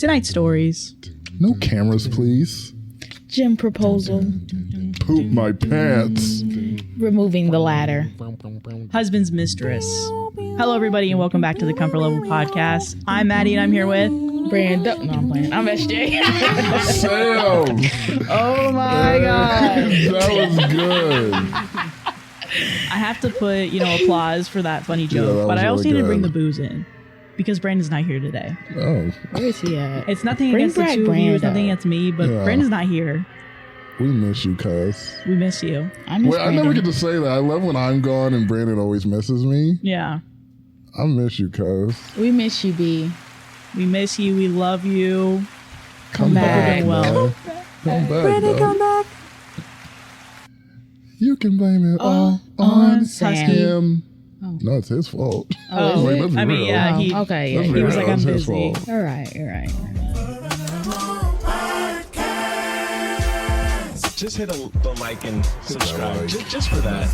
Tonight's stories. No cameras, please. Gym proposal. Poop my pants. Removing the ladder. Husband's mistress. Hello, everybody, and welcome back to the Comfort Level Podcast. I'm Maddie, and I'm here with Brandon. No, I'm playing. I'm SJ. Sam. Oh my god, That was good. I have to put applause for that funny joke, that but was I also really need to bring good. the booze in because Brandon's not here today. Oh, Where is he at? It's nothing Bring against the back two of you. It's Brando. nothing against me, but Yeah. Brandon's not here. we miss you, cuz. We miss you. I miss Wait, I never Brandon. get to say that. I love when I'm gone and Brandon always misses me. Yeah, I miss you, cuz. We miss you, B. we miss you. We love you. Come back. back, Well. man. Come back, Brandon, dog. come back. You can blame it all on on Sam. him. Oh. No, it's his fault. Oh, Wait, let's be I mean, real. yeah, Oh, he. okay, Let's yeah, be he was real, like, it's I'm his busy. fault. All right, all right. Just hit the like and subscribe. Just for that.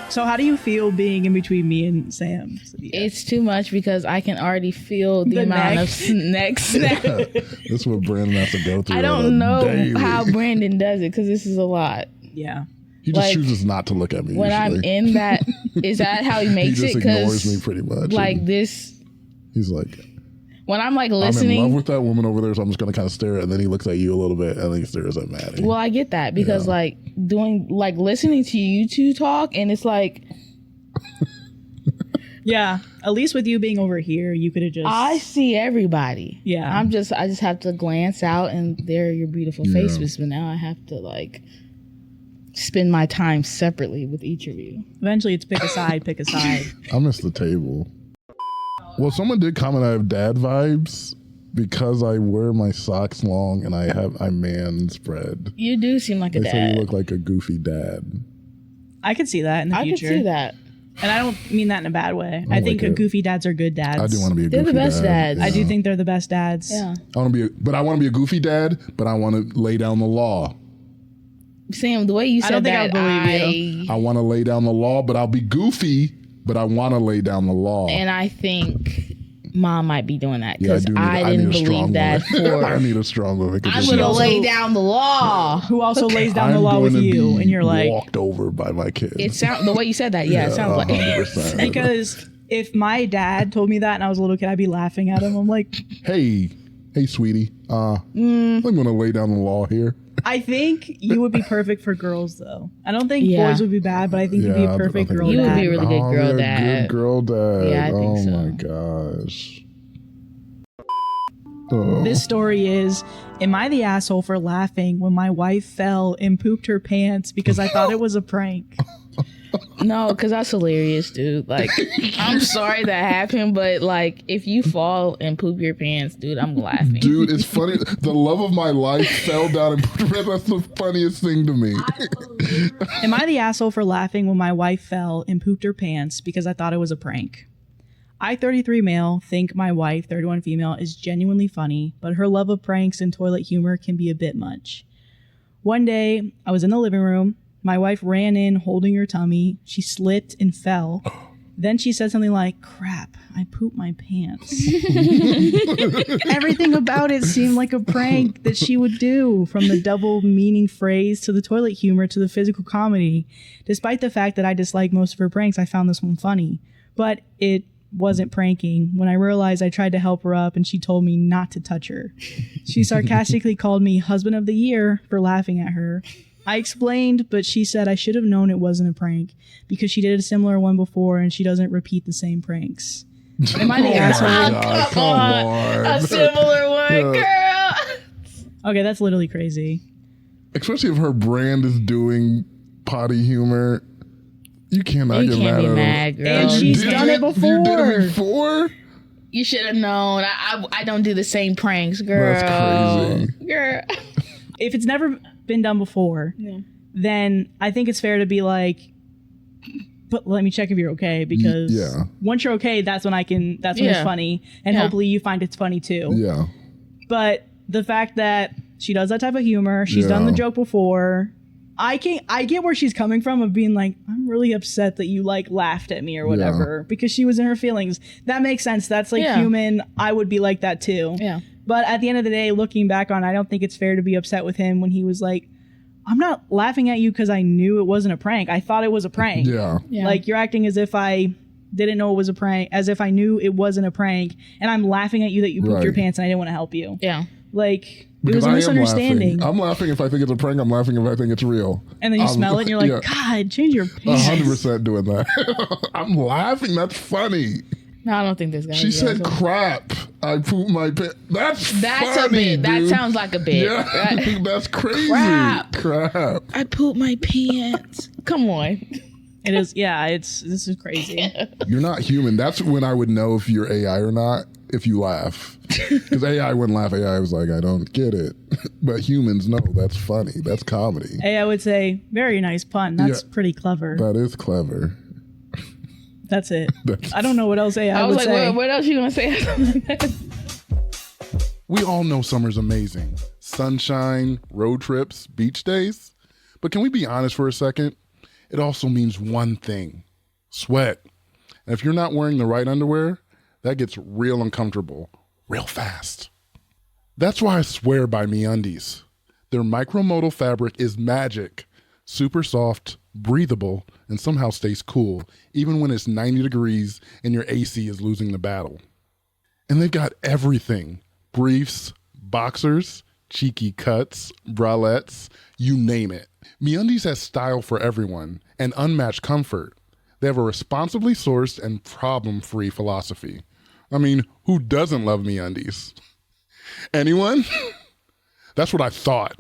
So, how do you feel being in between me and Sam? It's too much because I can already feel the The amount neck. of neck snap. This is what Brandon has to go through. I on don't a know daily. how Brandon does it because this is a lot. Yeah. He just like, chooses not to look at me. When I'm usually. in that, is that how he he makes just it? ignores me Because pretty much. like and this, he's like, when I'm like I'm in listening. love with that woman over there, so I'm just gonna kind of stare at. And then he looks at you a little bit, and then he stares at Maddie. Well, I get that because like listening to you two talk, and it's like Yeah. At least with you being over here, you could have just. I see everybody. Yeah. I just have to glance out, and there are your beautiful faces. But now I have to like spend my time separately with each of you. Eventually, it's pick a side, pick a side. I miss the table. Well, someone did comment I have dad vibes because I wear my socks long and I man spread. You do seem like a They say you dad. look like a goofy dad. I could see that in the I could future. see that. And I don't mean that in a bad way. I think like it. goofy dads are good dads. I do want to be a They're goofy the best dads. I Yeah. do think they're the best dads. Yeah. I want to be, I want to be a goofy dad, but I want to lay down the law. Sam, the way you I said don't think that, I'll believe I want to lay down the law, but I'll be goofy, but I want to lay down the law. and I think Mom might be doing that Yeah, because do need, I need didn't a strong believe that woman. I for. need a strong woman. 'cause I'm if gonna she- lay down the law. Who also lays down the I'm law with going to you, be and you're like, walked over by my kids. It sound the way you said that. Yeah, it sounds like. 100%. because if my dad told me that and I was a little kid, I'd be laughing at him. I'm like, hey, sweetie, I'm gonna lay down the law here. I think you would be perfect for girls, though. I don't think Yeah. boys would be bad, but I think you'd be a I perfect think girl You would dad. be a really good girl you're a dad. Good girl dad. Yeah, I think oh so. my gosh. Oh. This story is, am I the asshole for laughing when my wife fell and pooped her pants because I thought it was a prank? No, because that's hilarious, dude. Like, I'm sorry that happened, but like, if you fall and poop your pants, dude, I'm laughing. Dude, it's funny. The love of my life fell down and that's the funniest thing to me. Am I the asshole for laughing when my wife fell and pooped her pants because I thought it was a prank? I, 33 male, think my wife, 31 female, is genuinely funny, but her love of pranks and toilet humor can be a bit much. One day, I was in the living room. My wife ran in holding her tummy. She slipped and fell. Then she said something like, "Crap, I pooped my pants." Everything about it seemed like a prank that she would do, from the double meaning phrase to the toilet humor to the physical comedy. Despite the fact that I dislike most of her pranks, I found this one funny. But it wasn't pranking. When I realized, I tried to help her up and she told me not to touch her. She sarcastically called me husband of the year for laughing at her. I explained, but she said I should have known it wasn't a prank because she did a similar one before and she doesn't repeat the same pranks. Am I the asshole? God, come on. A similar one, girl. Okay, that's literally crazy. Especially if her brand is doing potty humor. You cannot You get can't mad be at her. mad, girl. And she's You done it You did before. it before? You should have known. I don't do the same pranks, girl. That's crazy. Girl. If it's never been done before, then I think it's fair to be like, but let me check if you're okay, because Yeah. once you're okay, that's when it's Yeah. funny, and Yeah. hopefully you find it's funny too. Yeah. But the fact that she does that type of humor, she's done Yeah. the joke before, I get where she's coming from of being like, I'm really upset that you like laughed at me or whatever because she was in her feelings. That makes sense. That's like human. I would be like that too. Yeah. But at the end of the day, looking back on, I don't think it's fair to be upset with him when he was like, I'm not laughing at you because I knew it wasn't a prank. I thought it was a prank. Yeah. Like you're acting as if I didn't know it was a prank, as if I knew it wasn't a prank, and I'm laughing at you that you pooped your pants and I didn't want to help you. Yeah. Like, it was a misunderstanding. I'm laughing if I think it's a prank. I'm laughing if I think it's real. And then you smell it and you're like, God, change your pants. 100% doing that. I'm laughing. That's funny. No, I don't think this guy. She said crap. I pooped my pants. That's funny, a bit. Dude. That sounds like a bit. Yeah, Right? that's crazy. Crap. I pooped my pants. Come on. It is. Yeah, this is crazy. You're not human. That's when I would know if you're AI or not, if you laugh. Because AI wouldn't laugh. AI was like, I don't get it. But humans know that's funny. That's comedy. Hey, I would say, very nice pun. That's pretty clever. That is clever. That's it. I don't know what else AI would say. What else you gonna say? We all know summer's amazing. Sunshine, road trips, beach days. But can we be honest for a second? It also means one thing: sweat. And if you're not wearing the right underwear, that gets real uncomfortable real fast. That's why I swear by MeUndies. Their micromodal fabric is magic. Super soft, breathable, and somehow stays cool, even when it's 90 degrees and your AC is losing the battle. And they've got everything: briefs, boxers, cheeky cuts, bralettes, you name it. MeUndies has style for everyone and unmatched comfort. They have a responsibly sourced and problem-free philosophy. I mean, who doesn't love MeUndies? Anyone? That's what I thought.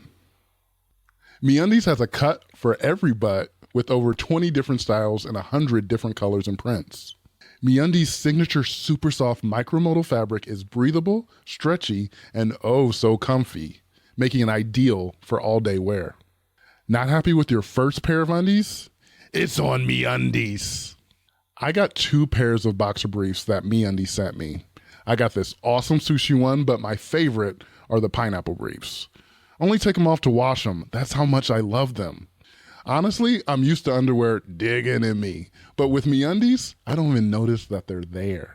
MeUndies has a cut for every butt with over 20 different styles and 100 different colors and prints. MeUndies' signature super soft micromodal fabric is breathable, stretchy, and oh so comfy, making it ideal for all-day wear. Not happy with your first pair of undies? It's on MeUndies. I got 2 pairs of boxer briefs that MeUndies sent me. I got this awesome sushi one, but my favorite are the pineapple briefs. Only take them off to wash them. That's how much I love them. Honestly, I'm used to underwear digging in me, but with MeUndies, I don't even notice that they're there.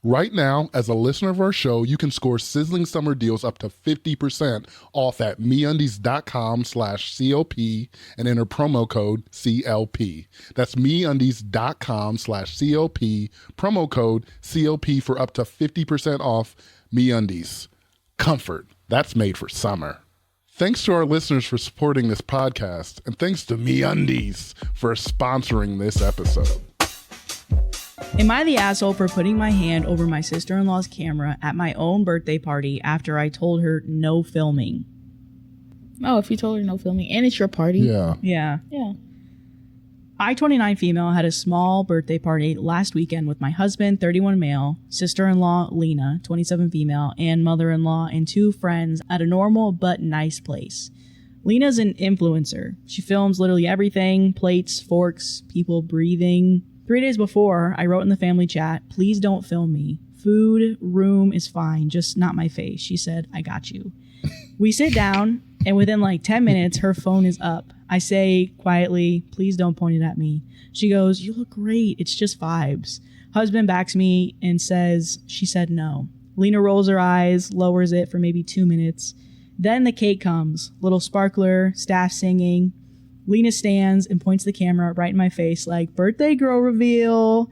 Right now, as a listener of our show, you can score sizzling summer deals up to 50% off at MeUndies.com/CLP and enter promo code CLP. That's MeUndies.com/CLP, promo code CLP for up to 50% off. MeUndies. Comfort. That's made for summer. Thanks to our listeners for supporting this podcast, and thanks to MeUndies for sponsoring this episode. Am I the asshole for putting my hand over my sister-in-law's camera at my own birthday party after I told her no filming? Oh, if you told her no filming and it's your party. Yeah. Yeah. Yeah. I, 29 female, had a small birthday party last weekend with my husband, 31 male, sister-in-law Lena, 27 female, and mother-in-law and 2 friends at a normal but nice place. Lena's an influencer. She films literally everything: plates, forks, people breathing. 3 days before, I wrote in the family chat, "Please don't film me. Food, room is fine, just not my face." She said, "I got you." We sit down, and within like 10 minutes, her phone is up. I say quietly, "Please don't point it at me." She goes, "You look great. It's just vibes." Husband backs me and says, "She said no." Lena rolls her eyes, lowers it for maybe 2 minutes. Then the cake comes, little sparkler, staff singing. Lena stands and points the camera right in my face like, "Birthday girl reveal."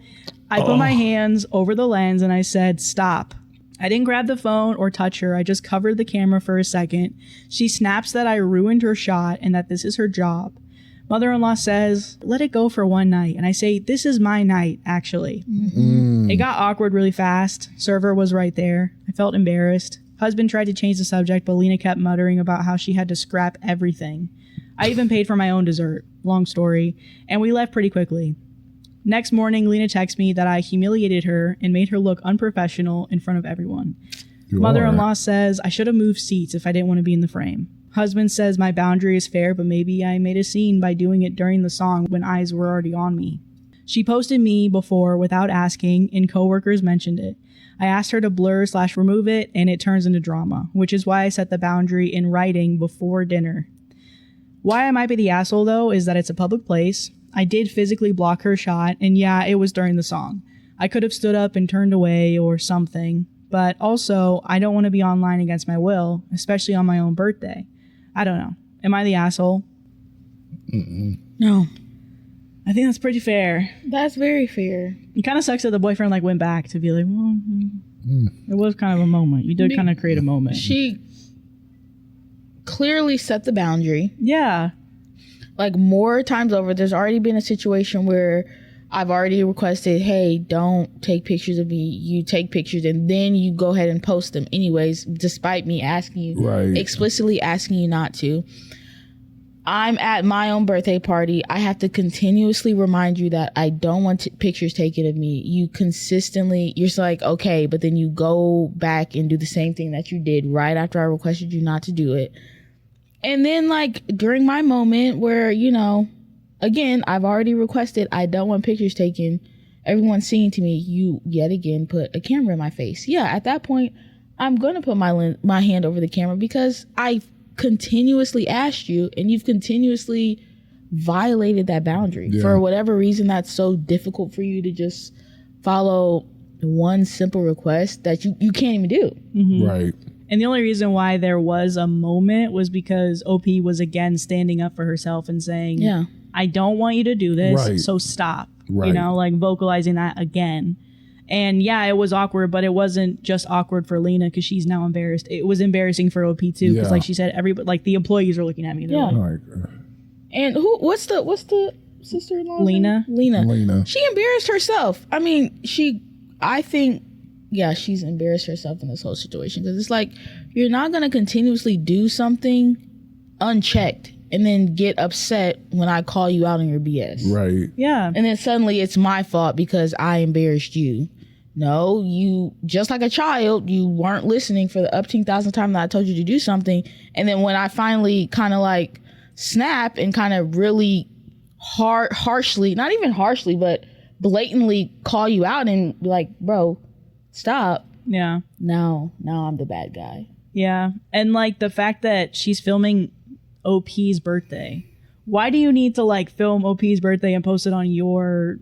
I put my hands over the lens and I said, "Stop." I didn't grab the phone or touch her. I just covered the camera for a second. She snaps that I ruined her shot and that this is her job. Mother-in-law says, "Let it go for one night." And I say, "This is my night, actually." It got awkward really fast. Server was right there. I felt embarrassed. Husband tried to change the subject, but Lena kept muttering about how she had to scrap everything. I even paid for my own dessert. Long story. And we left pretty quickly. Next morning, Lena texts me that I humiliated her and made her look unprofessional in front of everyone. Mother-in-law says I should have moved seats if I didn't want to be in the frame. Husband says my boundary is fair, but maybe I made a scene by doing it during the song when eyes were already on me. She posted me before without asking, and coworkers mentioned it. I asked her to blur/remove it, and it turns into drama, which is why I set the boundary in writing before dinner. Why I might be the asshole, though, is that it's a public place. I did physically block her shot, and yeah, it was during the song. I could have stood up and turned away or something, but also, I don't want to be online against my will, especially on my own birthday. I don't know. Am I the asshole? No. I think that's pretty fair. That's very fair. It kind of sucks that the boyfriend like went back to be like, well, it was kind of a moment. You did kind of create a moment. She clearly set the boundary. Yeah. Like more times over, there's already been a situation where I've already requested, hey, don't take pictures of me. You take pictures and then you go ahead and post them anyways, despite me asking you, explicitly asking you not to. I'm at my own birthday party. I have to continuously remind you that I don't want pictures taken of me. You consistently, you're just like, okay, but then you go back and do the same thing that you did right after I requested you not to do it. And then like during my moment where, you know, again, I've already requested, I don't want pictures taken. Everyone's singing to me. You yet again put a camera in my face. Yeah, at that point, I'm going to put my hand over the camera because I continuously asked you and you've continuously violated that boundary. For whatever reason that's so difficult for you to just follow one simple request that you can't even do. Right. And the only reason why there was a moment was because OP was again standing up for herself and saying, I don't want you to do this, so stop. You know, like vocalizing that again. And yeah, it was awkward, but it wasn't just awkward for Lena because she's now embarrassed. It was embarrassing for OP too because, like she said, everybody, like the employees are looking at me. Like, and what's the sister-in-law? Lena. She embarrassed herself. I mean, I think she's embarrassed herself in this whole situation because it's like you're not gonna continuously do something unchecked and then get upset when I call you out on your BS. Right. Yeah. And then suddenly it's my fault because I embarrassed you. No, you, just like a child, you weren't listening for the 18,000th time that I told you to do something. And then when I finally kind of like snap and kind of really harshly, not even harshly, but blatantly call you out and be like, bro, stop. Yeah. Now I'm the bad guy. Yeah. And like the fact that she's filming OP's birthday. Why do you need to like film OP's birthday and post it on your,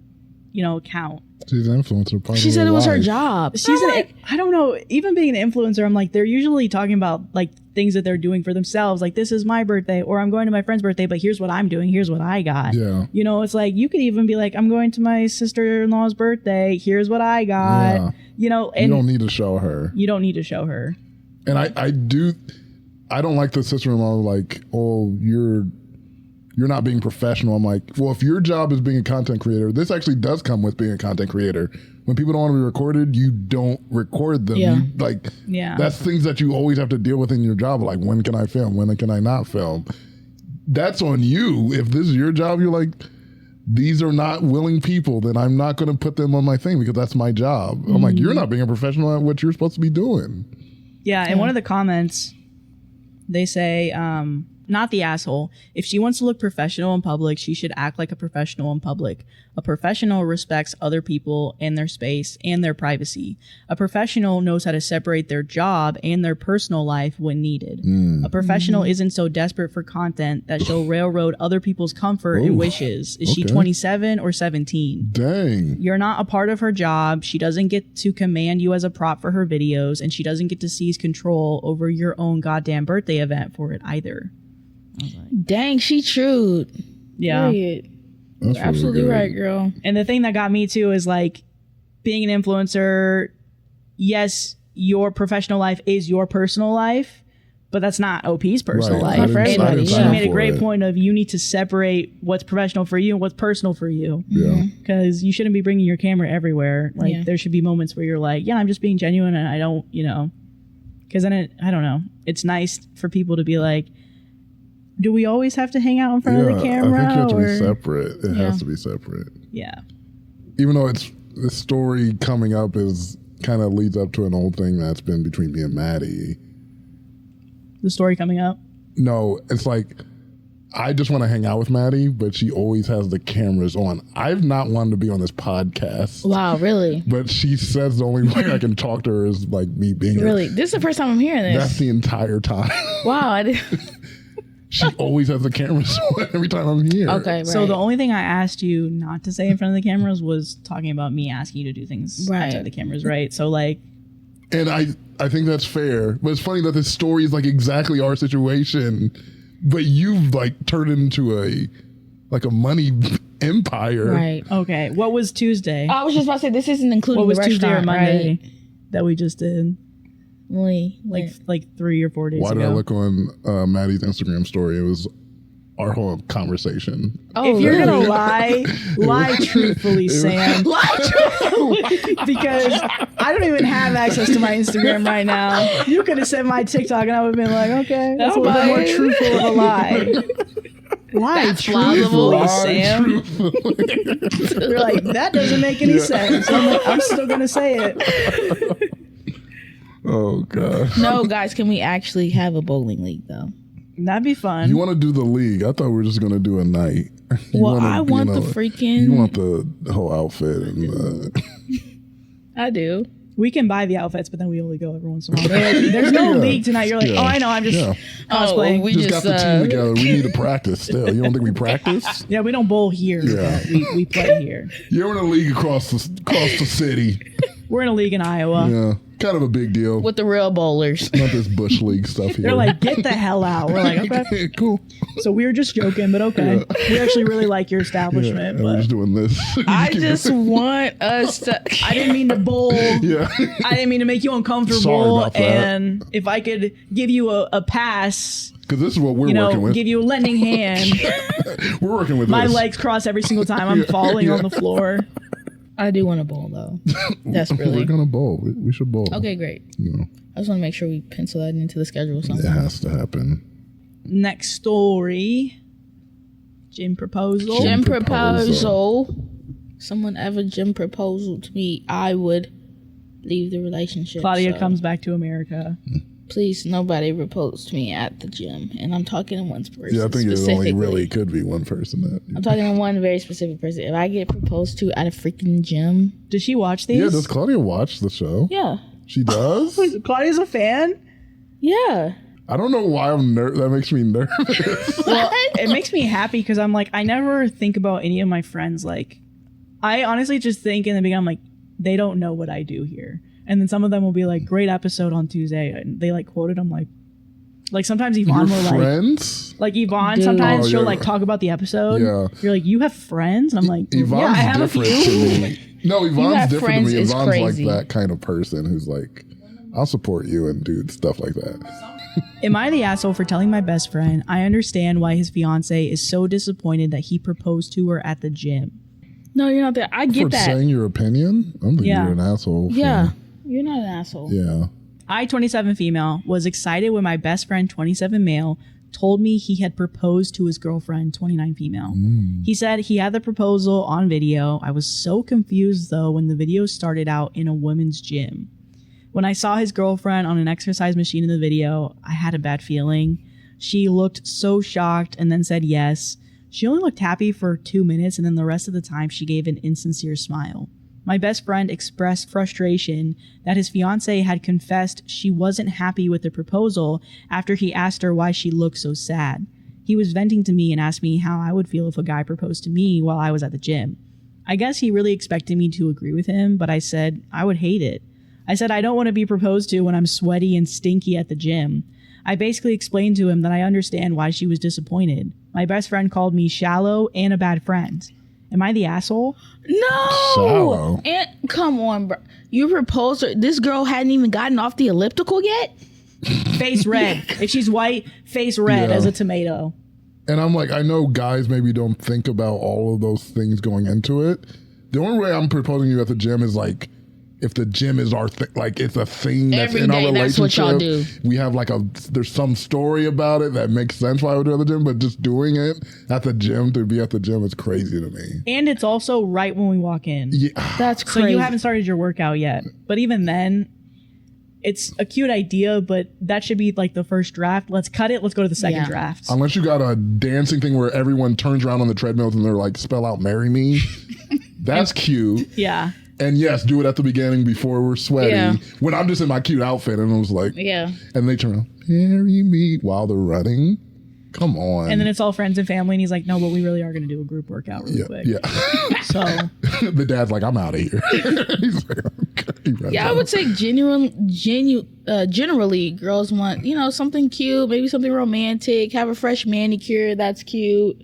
account? She's an influencer. She said it was her job. She's I don't know. Even being an influencer, I'm like, they're usually talking about like things that they're doing for themselves. Like, this is my birthday, or I'm going to my friend's birthday, but here's what I'm doing. Here's what I got. Yeah. It's like you could even be like, I'm going to my sister-in-law's birthday. Here's what I got. Yeah. And you don't need to show her. You don't need to show her. And I don't like the sister-in-law like, oh, you're not being professional. I'm like, well, if your job is being a content creator, this actually does come with being a content creator. When people don't want to be recorded, you don't record them. Yeah. That's things that you always have to deal with in your job. Like, when can I film? When can I not film? That's on you. If this is your job, you're like, these are not willing people, then I'm not going to put them on my thing because that's my job. I'm like, you're not being a professional at what you're supposed to be doing. Yeah. And one of the comments, they say, not the asshole. If she wants to look professional in public, she should act like a professional in public. A professional respects other people and their space and their privacy. A professional knows how to separate their job and their personal life when needed. A professional isn't so desperate for content that she'll railroad other people's comfort and wishes. Is she 27 or 17? Dang. You're not a part of her job. She doesn't get to command you as a prop for her videos, and she doesn't get to seize control over your own goddamn birthday event for it either. Dang, she trued. Yeah. You're absolutely right, girl. And the thing that got me too is like being an influencer, yes, your professional life is your personal life, but that's not OP's personal life. And she made a great point of you need to separate what's professional for you and what's personal for you. Yeah. Because you shouldn't be bringing your camera everywhere. Like there should be moments where you're like, yeah, I'm just being genuine and I don't, because then I don't know. It's nice for people to be like, do we always have to hang out in front of the camera? I think you have to be separate. It has to be separate. Yeah. Even though the story coming up is kind of leads up to an old thing that's been between me and Maddie. The story coming up? No, it's like I just want to hang out with Maddie, but she always has the cameras on. I've not wanted to be on this podcast. Wow, really? But she says the only way I can talk to her is like me being really. This is the first time I'm hearing this. That's the entire time. Wow, I didn't. She always has the cameras on every time I'm here. Okay, right. So the only thing I asked you not to say in front of the cameras was talking about me asking you to do things outside the cameras, right? So like, and I think that's fair, but it's funny that this story is like exactly our situation, but you've like turned it into a money empire. Right. okay, what was Tuesday? I was just about to say this isn't including What was the Tuesday or restaurant, Monday right? that we just did? Like 3 or 4 days Why ago. did I look on Maddie's Instagram story? It was our whole conversation. oh, If you're really? gonna lie truthfully, Sam. Because I don't even have access to my Instagram right now. You could have said my TikTok and I would have been like, okay, that's a little bit more Okay. truthful of a lie. Lie That's truthfully, plausible. Sam. You're like, that doesn't make any sense. I'm like, I'm still gonna say it. Oh god. No, guys, can we actually have a bowling league though? That'd be fun. You want to do the league? I thought we were just gonna do a night. You Well, wanna, I want the freaking. You want the whole outfit and I do. We can buy the outfits, but then we only go every once in a while. There's no Yeah. league tonight. You're like, Yeah. oh, I know. I'm just cosplaying. we just got the team together. We need to practice still. You don't think we practice? Yeah, we don't bowl here. Yeah. But we play here. You're in a league across the city. We're in a league in Iowa. Yeah, kind of a big deal. with the real bowlers. Not this bush league stuff here. They're like, get the hell out. We're like, okay. Cool. So we were just joking, but okay. We actually really like your Yeah, establishment. and we're But just doing this. I just want us to. I didn't mean to bowl. Yeah. I didn't mean to make you Sorry uncomfortable. about that. And if I could give you a pass, Because this is what we're working with. give you a lending hand. We're working with My this. legs cross every single time I'm falling on the floor. I do want to bowl though. Desperately. We're gonna bowl. We should bowl. Okay, great. Yeah. I just want to make sure we pencil that into the schedule or It something. has to happen. Next story. Gym proposal. Gym Gym proposal. proposal. Someone ever gym proposal to me, I would leave the relationship. Claudia so comes back to America. Please, nobody proposed to me at the gym, and I'm talking to one person. Yeah, I think it only specifically. really could be one person that. I'm talking to one very specific person. If I get proposed to at a freaking gym, Does she watch these? Yeah, does Claudia watch the show? yeah, She does? Claudia's a fan? yeah. I don't know why that makes me nervous. Well, it makes me happy because I'm like, I never think about any of my friends. Like, I honestly just think in the beginning, I'm like, they don't know what I do here. And then some of them will be like, great episode on Tuesday. And they like quoted them like sometimes Yvonne Your will friends? like Yvonne, Dude. sometimes Oh, she'll yeah. like talk about the episode. Yeah. You're like, you have friends? And I'm like, Yvonne's yeah, I have a different few. to me. No, Yvonne's have different to friends me. is Yvonne's crazy. like that kind of person who's like, I'll support you and do stuff like that. Am I the asshole for telling my best friend I understand why his fiance is so disappointed that he proposed to her at the gym? No, you're not there. I get For that. saying your opinion? I don't think Yeah. you're an asshole. Yeah, you're not an asshole. Yeah. I, 27 female, was excited when my best friend, 27 male, told me he had proposed to his girlfriend, 29 female. He said he had the proposal on video. I was so confused, though, when the video started out in a women's gym. When I saw his girlfriend on an exercise machine in the video, I had a bad feeling. She looked so shocked and then said yes. She only looked happy for 2 minutes, and then the rest of the time she gave an insincere smile. My best friend expressed frustration that his fiance had confessed she wasn't happy with the proposal after he asked her why she looked so sad. He was venting to me and asked me how I would feel if a guy proposed to me while I was at the gym. I guess he really expected me to agree with him, but I said I would hate it. I said I don't want to be proposed to when I'm sweaty and stinky at the gym. I basically explained to him that I understand why she was disappointed. My best friend called me shallow and a bad friend. Am I the asshole? No. Shallow. And come on, bro. You proposed her. This girl hadn't even gotten off the elliptical yet. Face red. If she's white, face red Yeah. as a tomato. And I'm like, I know guys maybe don't think about all of those things going into it. The only way I'm proposing you at the gym is like, if the gym is our thing, like it's a thing that's Every in our day, that's relationship. what y'all do. We have like there's some story about it that makes sense why I would do it at the gym, but just doing it at the gym to be at the gym is crazy to me. And it's also right when we walk in. Yeah. That's So crazy. you haven't started your workout yet. But even then, it's a cute idea, but that should be like the first draft. Let's cut it. Let's go to the second Yeah. draft. Unless you got a dancing thing where everyone turns around on the treadmills and they're like, spell out marry me. That's cute. Yeah. And yes, do it at the beginning before we're sweaty. Yeah. When I'm just in my cute outfit and I was like, Yeah. and they turn around, marry me while they're running. Come on. And then it's all friends and family, and he's like, no, but we really are going to do a group workout really quick. Yeah. So the dad's like, I'm out of here. He's like, okay. Yeah, I would say generally girls want, something cute, maybe something romantic, have a fresh manicure that's cute.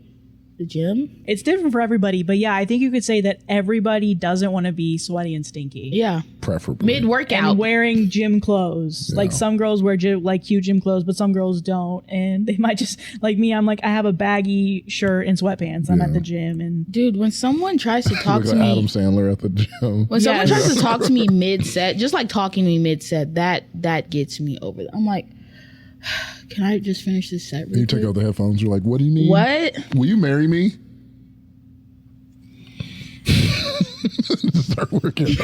The gym. It's different for everybody, but yeah, I think you could say that everybody doesn't want to be sweaty and stinky. Yeah. Preferably. Mid-workout. And wearing gym clothes. Yeah. Like some girls wear cute gym clothes, but some girls don't. And they might just, like me, I'm like, I have a baggy shirt and sweatpants. I'm at the gym. And dude, when someone tries to talk to like me. Adam Sandler at the gym. When someone tries to talk to me mid-set, just like talking to me mid-set, that gets me over. I'm like, can I just finish this set really You take out the headphones. You're like, what do you mean? What? Will you marry me? Start working.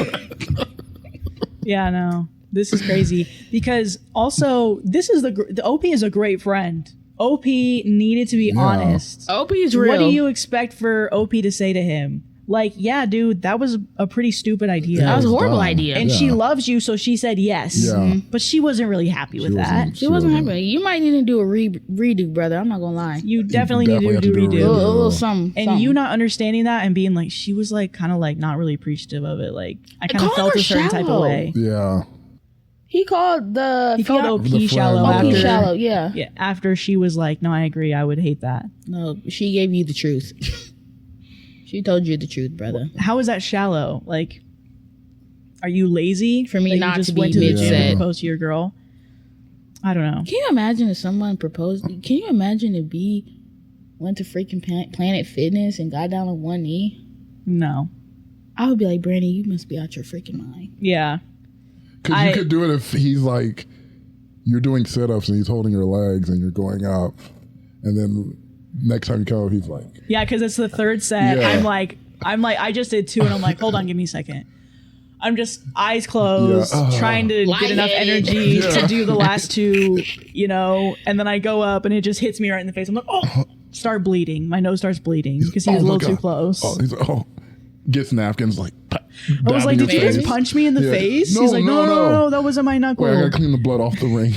yeah, no, this is crazy. Because also, the OP is a great friend. OP needed to be honest. OP is real. What do you expect for OP to say to him? Like, yeah, dude, that was a pretty stupid idea. That was a horrible dumb. idea. And she loves you, so she said yes. Yeah. But she wasn't really happy with that. She wasn't happy. You might need to do a redo, brother. I'm not gonna lie. You definitely need to have do to do a redo. A little something. And you not understanding that and being like, she was like kind of like not really appreciative of it. Like, I kind of Call felt her a certain type of shallow. way. Yeah. He called OP The shallow friend. OP after. shallow, yeah. Yeah, after she was like, no, I agree. I would hate that. No, she gave you the truth. She told you the truth, brother. How is that shallow? Like, are you lazy? For me that not you just to be went to the gym mid-set. and proposed to your girl? I don't know. Can you imagine if someone proposed? Can you imagine if B went to freaking Planet Fitness and got down on one knee? No. I would be like, Brandy, you must be out your freaking mind. Yeah. Because you could do it if he's like, you're doing sit-ups and he's holding your legs and you're going up. And then next time you come up, he's like. Yeah, because it's the third set. Yeah. I'm like, I just did 2 and I'm like, hold on, give me a second. I'm just eyes closed, trying to get enough Lightheaded. energy to do the last 2, and then I go up and it just hits me right in the face. I'm like, oh, start bleeding. My nose starts bleeding because he was a my little too God. close. Oh, he's like, gets napkins like. I was like, did you just punch me in the face? No, He's like, no, no, that wasn't my knuckle. Wait, I gotta clean the blood off the ring.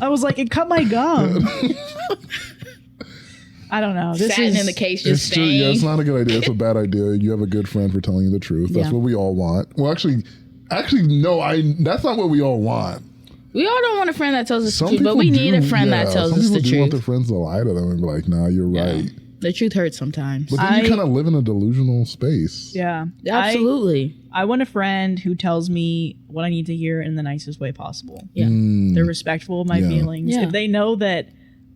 I was like, it cut my gum. I don't know. This Satin is in the case just It's true. Yeah, staying. it's not a good idea. It's a bad idea. You have a good friend for telling you the truth. That's Yeah. what we all want. Well, actually, no. That's not what we all want. We all don't want a friend that tells us the Some truth, people but we need do, a friend that tells some us people the do want their truth. friends to lie to them and be like, "Nah, you're right." The truth hurts sometimes. But then you kind of live in a delusional space. yeah. Absolutely. I want a friend who tells me what I need to hear in the nicest way possible. Yeah. They're respectful of my Yeah. feelings. Yeah. If they know that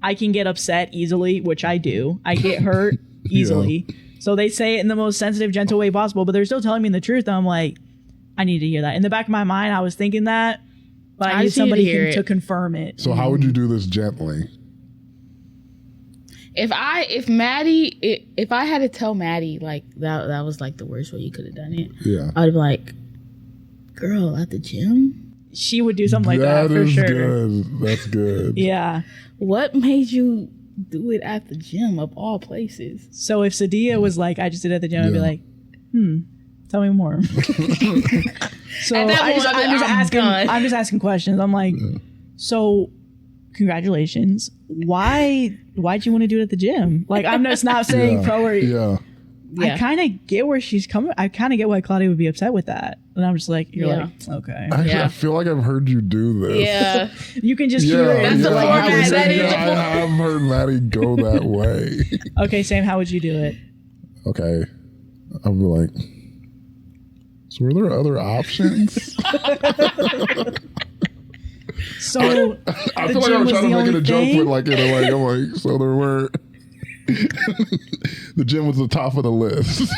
I can get upset easily, which I do, I get hurt easily. So they say it in the most sensitive, gentle way possible, but they're still telling me the truth. I'm like, I need to hear that. In the back of my mind, I was thinking that, but I need just need to somebody hear it. to confirm it. So how would you do this gently? If I had to tell Maddie like that was like the worst way you could have done it, Yeah. I'd be like, girl, at the gym? She would do something like that for is sure. good. That's good. Yeah. What made you do it at the gym of all places? So if Sadia was like, I just did it at the gym, I'd be Yeah. like, tell me more. So At that I'm moment, I'm just asking questions. I'm like, so congratulations. Why'd you want to do it at the gym? Like, I'm just not saying Yeah. pro or Yeah. Yeah. I kind of get where she's coming. I kind of get why Claudia would be upset with that. And I'm just like, you're Yeah. like, okay. Actually, Yeah. I feel like I've heard you do this. Yeah. You can just Yeah, hear it. That's the Like, format. how would That you is do the it? I have heard Maddie go that way. Okay, Sam, how would you do it? Okay. I'll be like, so were there other options? So I the feel like gym I'm was trying the to make it only a joke, thing? but like in a way, I'm like, so there were. The gym was the top of the list.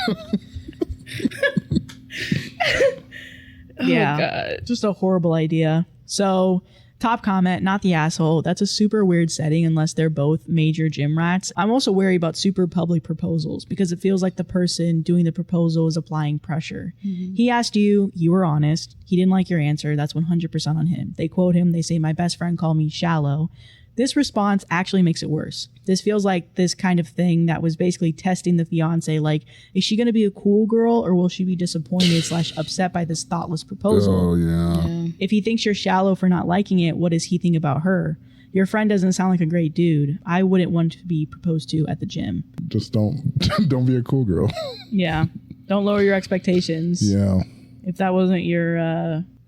Yeah. Oh, God. Just a horrible idea. So, top comment, not the asshole. That's a super weird setting unless they're both major gym rats. I'm also wary about super public proposals because it feels like the person doing the proposal is applying pressure. He asked you, you were honest. He didn't like your answer. That's 100% on him. They quote him, they say, my best friend called me shallow. This response actually makes it worse. This feels like this kind of thing that was basically testing the fiance. Like, is she going to be a cool girl or will she be disappointed / upset by this thoughtless proposal? Oh, yeah. If he thinks you're shallow for not liking it, what does he think about her? your friend doesn't sound like a great dude. I wouldn't want to be proposed to at the gym. Just don't be a cool girl. Yeah. Don't lower your expectations. Yeah. If that wasn't your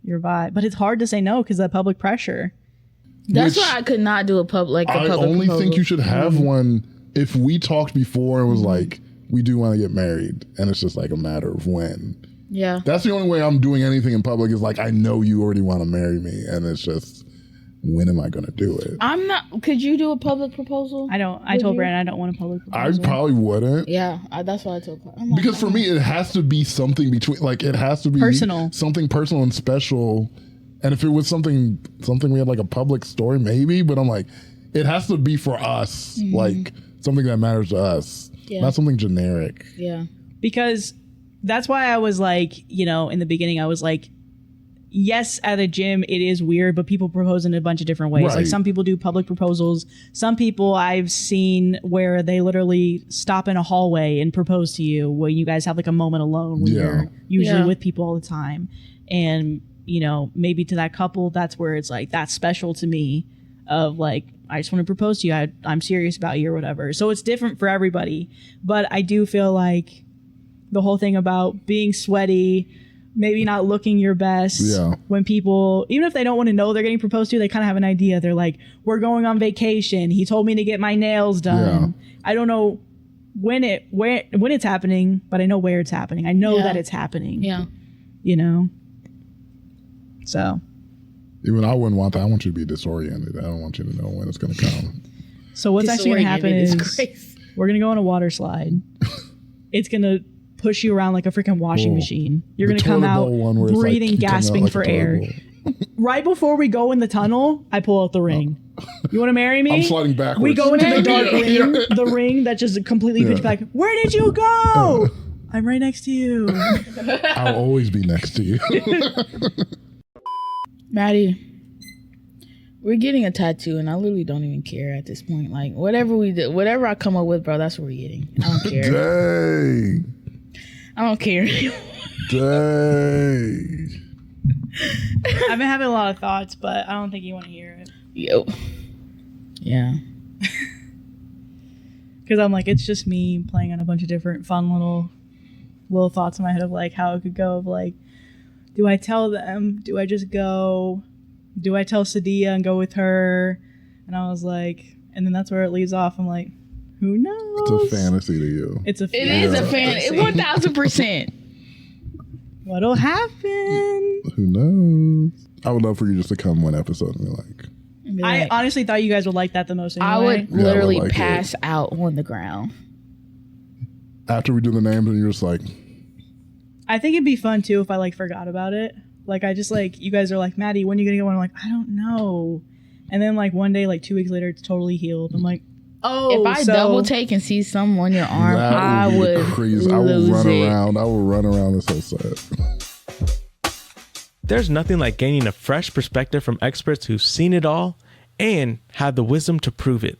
vibe. But it's hard to say no because of the public pressure. That's why I could not do a public proposal. I only think you should have one if we talked before and was like, we do want to get married. And it's just like a matter of when. Yeah. That's the only way I'm doing anything in public is like, I know you already want to marry me. And it's just, when am I going to do it? I'm not. Could you do a public proposal? I don't. I told Brandon I don't want a public I proposal. probably wouldn't. Yeah, that's what I told her. I'm like, Because for me, it has to be something between, like, it has to be Personal. something personal and special. And if it was something we had like a public story, maybe, but I'm like, it has to be for us, like something that matters to us, not something generic. Yeah. Because that's why I was like, in the beginning, I was like, yes, at a gym, it is weird, but people propose in a bunch of different ways. Right. Like some people do public proposals. Some people I've seen where they literally stop in a hallway and propose to you when you guys have like a moment alone when you're usually with people all the time. And, maybe to that couple, that's where it's like, that's special to me of like, I just want to propose to you. I'm serious about you or whatever. So it's different for everybody. But I do feel like the whole thing about being sweaty, maybe not looking your best when people, even if they don't want to know they're getting proposed to, they kind of have an idea. They're like, we're going on vacation. He told me to get my nails done. I don't know when it's happening, but I know where it's happening. I know that it's happening. Yeah. So. Even I wouldn't want that. I want you to be disoriented. I don't want you to know when it's going to come. So what's actually going to happen is we're going to go on a water slide. It's going to push you around like a freaking washing machine. You're going to come out breathing, like, gasping like for air. Right before we go in the tunnel, I pull out the ring. You want to marry me? I'm sliding backwards. We go into the dark ring, the ring that just completely pitch black. Where did you go? I'm right next to you. I'll always be next to you. Maddie, we're getting a tattoo, and I literally don't even care at this point. Like, whatever we do, whatever I come up with, bro, that's what we're getting. I don't care. Dang. I don't care anymore. Dang. I've been having a lot of thoughts, but I don't think you want to hear it. Yo. Yeah. Because I'm like, it's just me playing on a bunch of different fun little thoughts in my head of like how it could go of like, do I tell them? Do I just go? Do I tell Sadia and go with her? And I was like, and then that's where it leaves off. I'm like, who knows? It's a fantasy to you. It's a It is a fantasy. 1000%. What'll happen? Who knows? I would love for you just to come one episode and be like. I honestly thought you guys would like that the most anyway. I would literally like pass out on the ground. After we do the names and you're just like. I think it'd be fun too if I like forgot about it. Like I just like, you guys are like, Maddie, when are you gonna get one? I'm like, I don't know. And then like one day, like 2 weeks later, it's totally healed. I'm like, oh. If I double take and see something on your arm, I would crazy. I will run around. I will run around this whole set. There's nothing like gaining a fresh perspective from experts who've seen it all and have the wisdom to prove it.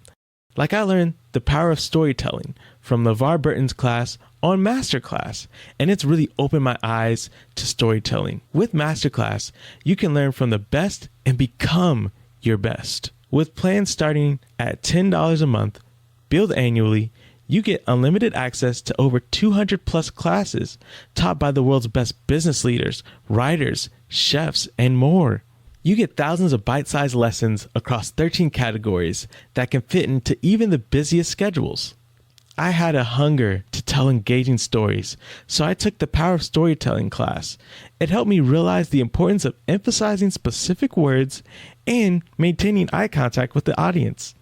Like I learned the power of storytelling from LeVar Burton's class on Masterclass, and it's really opened my eyes to storytelling. With Masterclass, you can learn from the best and become your best. With plans starting at $10 a month, billed annually, you get unlimited access to over 200 plus classes taught by the world's best business leaders, writers, chefs, and more. You get thousands of bite-sized lessons across 13 categories that can fit into even the busiest schedules. I had a hunger to tell engaging stories, so I took the Power of Storytelling class. It helped me realize the importance of emphasizing specific words and maintaining eye contact with the audience.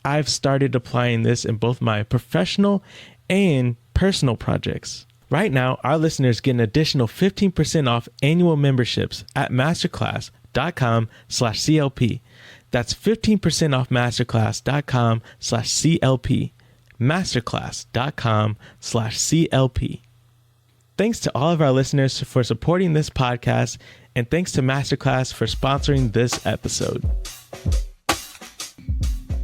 I've started applying this in both my professional and personal projects. Right now, our listeners get an additional 15% off annual memberships at masterclass.com/CLP. That's 15% off masterclass.com/CLP. masterclass.com/CLP. Thanks to all of our listeners for supporting this podcast, and thanks to Masterclass for sponsoring this episode.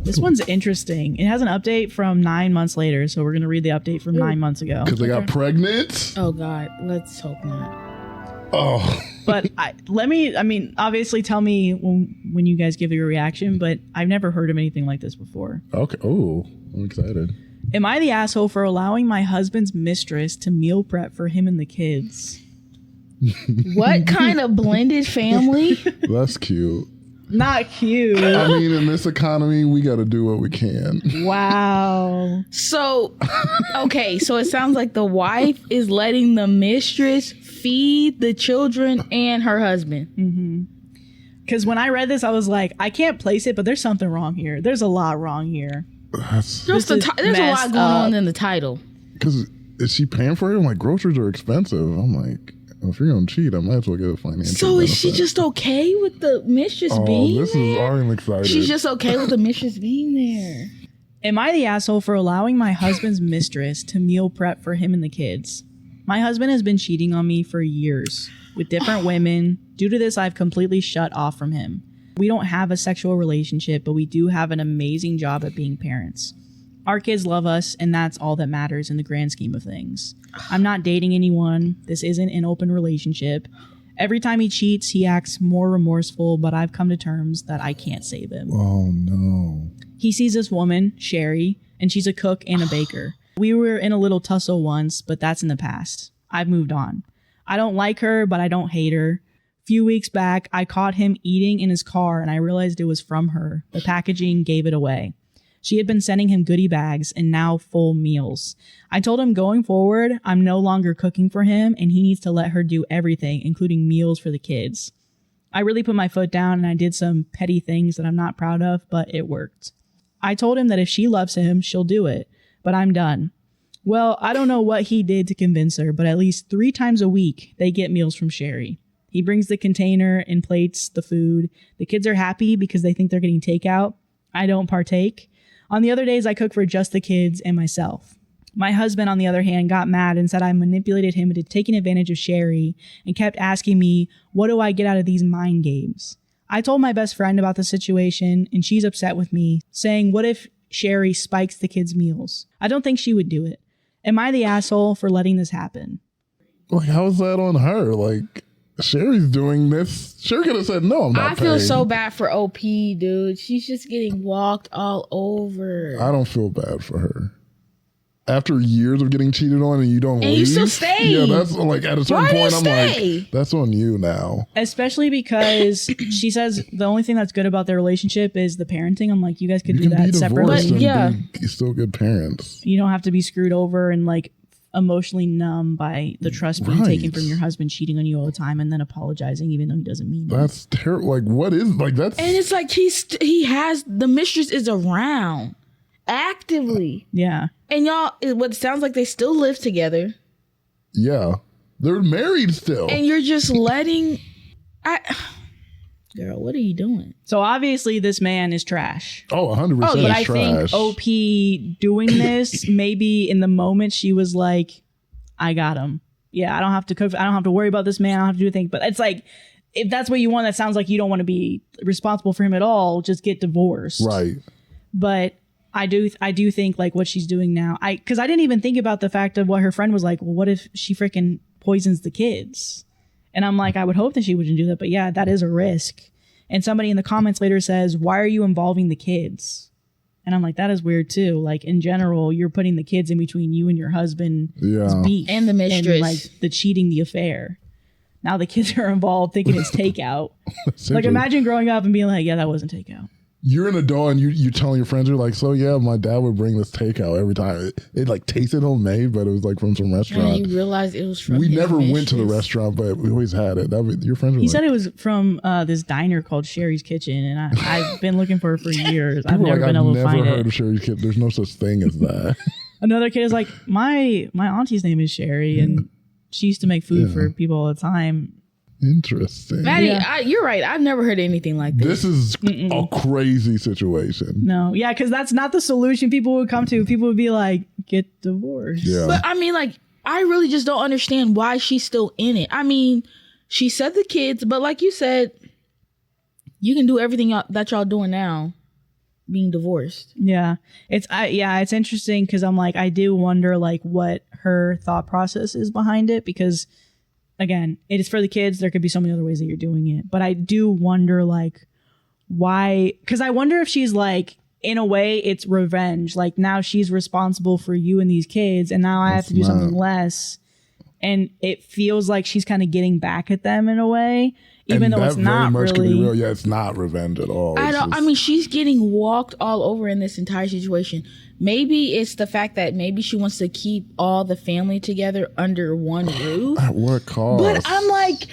This one's interesting. It has an update from 9 months later, so we're going to read the update from 9 months ago. Because they got pregnant? Oh, God. Let's hope not. Oh. But obviously tell me when you guys give your reaction, but I've never heard of anything like this before. Okay. Oh, I'm excited. Am I the asshole for allowing my husband's mistress to meal prep for him and the kids? What kind of blended family? That's cute. Not cute. I mean, in this economy, we got to do what we can. Wow. So, okay, so it sounds like the wife is letting the mistress feed the children and her husband. Because when I read this, I was like, I can't place it, but there's something wrong here. There's a lot wrong here. There's a lot going on in the title. Because is she paying for it? I'm like, groceries are expensive. I'm like, if you're going to cheat, I might as well get a financial So is she benefit. just okay with the mistress being this there? is I'm excited. She's just okay with the mistress being there. Am I the asshole for allowing my husband's mistress to meal prep for him and the kids? My husband has been cheating on me for years with different women. Due to this, I've completely shut off from him. We don't have a sexual relationship, but we do have an amazing job at being parents. Our kids love us, and that's all that matters in the grand scheme of things. I'm not dating anyone. This isn't an open relationship. Every time he cheats, he acts more remorseful, but I've come to terms that I can't save him. Oh, no. He sees this woman, Sherry, and she's a cook and a baker. We were in a little tussle once, but that's in the past. I've moved on. I don't like her, but I don't hate her. A few weeks back, I caught him eating in his car, and I realized it was from her. The packaging gave it away. She had been sending him goodie bags and now full meals. I told him going forward, I'm no longer cooking for him, and he needs to let her do everything, including meals for the kids. I really put my foot down, and I did some petty things that I'm not proud of, but it worked. I told him that if she loves him, she'll do it, but I'm done. Well, I don't know what he did to convince her, but at least 3 times a week, they get meals from Sherry. He brings the container and plates the food. The kids are happy because they think they're getting takeout. I don't partake. On the other days, I cook for just the kids and myself. My husband, on the other hand, got mad and said I manipulated him into taking advantage of Sherry and kept asking me, what do I get out of these mind games? I told my best friend about the situation, and she's upset with me, saying, what if Sherry spikes the kids' meals? I don't think she would do it. Am I the asshole for letting this happen? Like, how's that on her? Like, Sherry's doing this. Sherry could have said, no, I'm not I feel paying. so bad for OP, dude. She's just getting walked all over. I don't feel bad for her. After years of getting cheated on and you don't leave. You still stay. Yeah, that's like at a certain Why do you point I'm stay? like, that's on you now. Especially because she says the only thing that's good about their relationship is the parenting. I'm like, you guys could You do can be that separately. divorced and yeah. be still good parents. You don't have to be screwed over and like emotionally numb by the trust being taken Right. from your husband cheating on you all the time and then apologizing even though he doesn't mean it. That's terrible. Like, what is like that's And it's like he has the mistress is around actively, Yeah. and y'all. What sounds like they still live together, yeah. They're married still. and you're just letting. Girl, what are you doing? So obviously this man is trash. Oh, 100% But I trash. think OP doing this, maybe in the moment she was like, I got him. Yeah, I don't have to cook. I don't have to worry about this man. I don't have to do things. But it's like, if that's what you want, that sounds like you don't want to be responsible for him at all. Just get divorced. Right. But I do think like what she's doing now. Because I didn't even think about the fact of what her friend was like. Well, what if she freaking poisons the kids? And I'm like, I would hope that she wouldn't do that. But yeah, that is a risk. And somebody in the comments later says, why are you involving the kids? And I'm like, that is weird too. Like in general, you're putting the kids in between you and your husband's Yeah. beef. And the mistress. And like the cheating, the affair. Now the kids are involved thinking it's takeout. Like imagine growing up and being like, yeah, that wasn't takeout. You're an adult and you telling your friends, you're like, so yeah, my dad would bring this takeout every time. It like tasted homemade, but it was like from some And restaurant. you realize it was from. We his never went to the mistress. restaurant, but we always had it. Your friends were He like, said it was from this diner called Sherry's Kitchen, and I've been looking for it for years. I've people are never like, been I've able to never find heard it. of Sherry's Kid. There's no such thing as that. Another kid is like, my auntie's name is Sherry, and she used to make food for people all the time. Interesting. Maddie, Yeah. you're right. I've never heard anything like this. This is a crazy situation. No, yeah, because that's not the solution people would come to. People would be like, get divorced. Yeah. But I mean, like, I really just don't understand why she's still in it. I mean, she said the kids, but like you said, you can do everything that y'all doing now, being divorced. Yeah, it's interesting because I'm like, I do wonder like what her thought process is behind it, because again, it is for the kids. There could be so many other ways that you're doing it. But I do wonder, like, why? Because I wonder if she's like, in a way, it's revenge. Like, now she's responsible for you and these kids, and now I have to do something less. And it feels like she's kind of getting back at them in a way, even though it's not really. Could be real. Yeah, it's not revenge at all. I mean, she's getting walked all over in this entire situation. Maybe it's the fact that maybe she wants to keep all the family together under one roof. At what cost? But I'm like,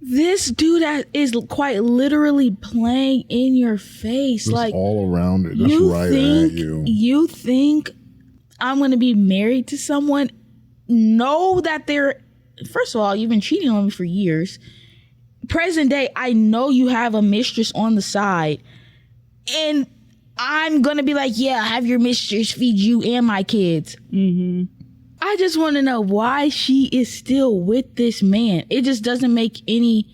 this dude is quite literally playing in your face. Just like all around it. That's right at you. You think I'm going to be married to someone? Know that first of all, you've been cheating on me for years. Present day, I know you have a mistress on the side. And I'm going to be like, yeah, have your mistress feed you and my kids. Mm-hmm. I just want to know why she is still with this man. It just doesn't make any...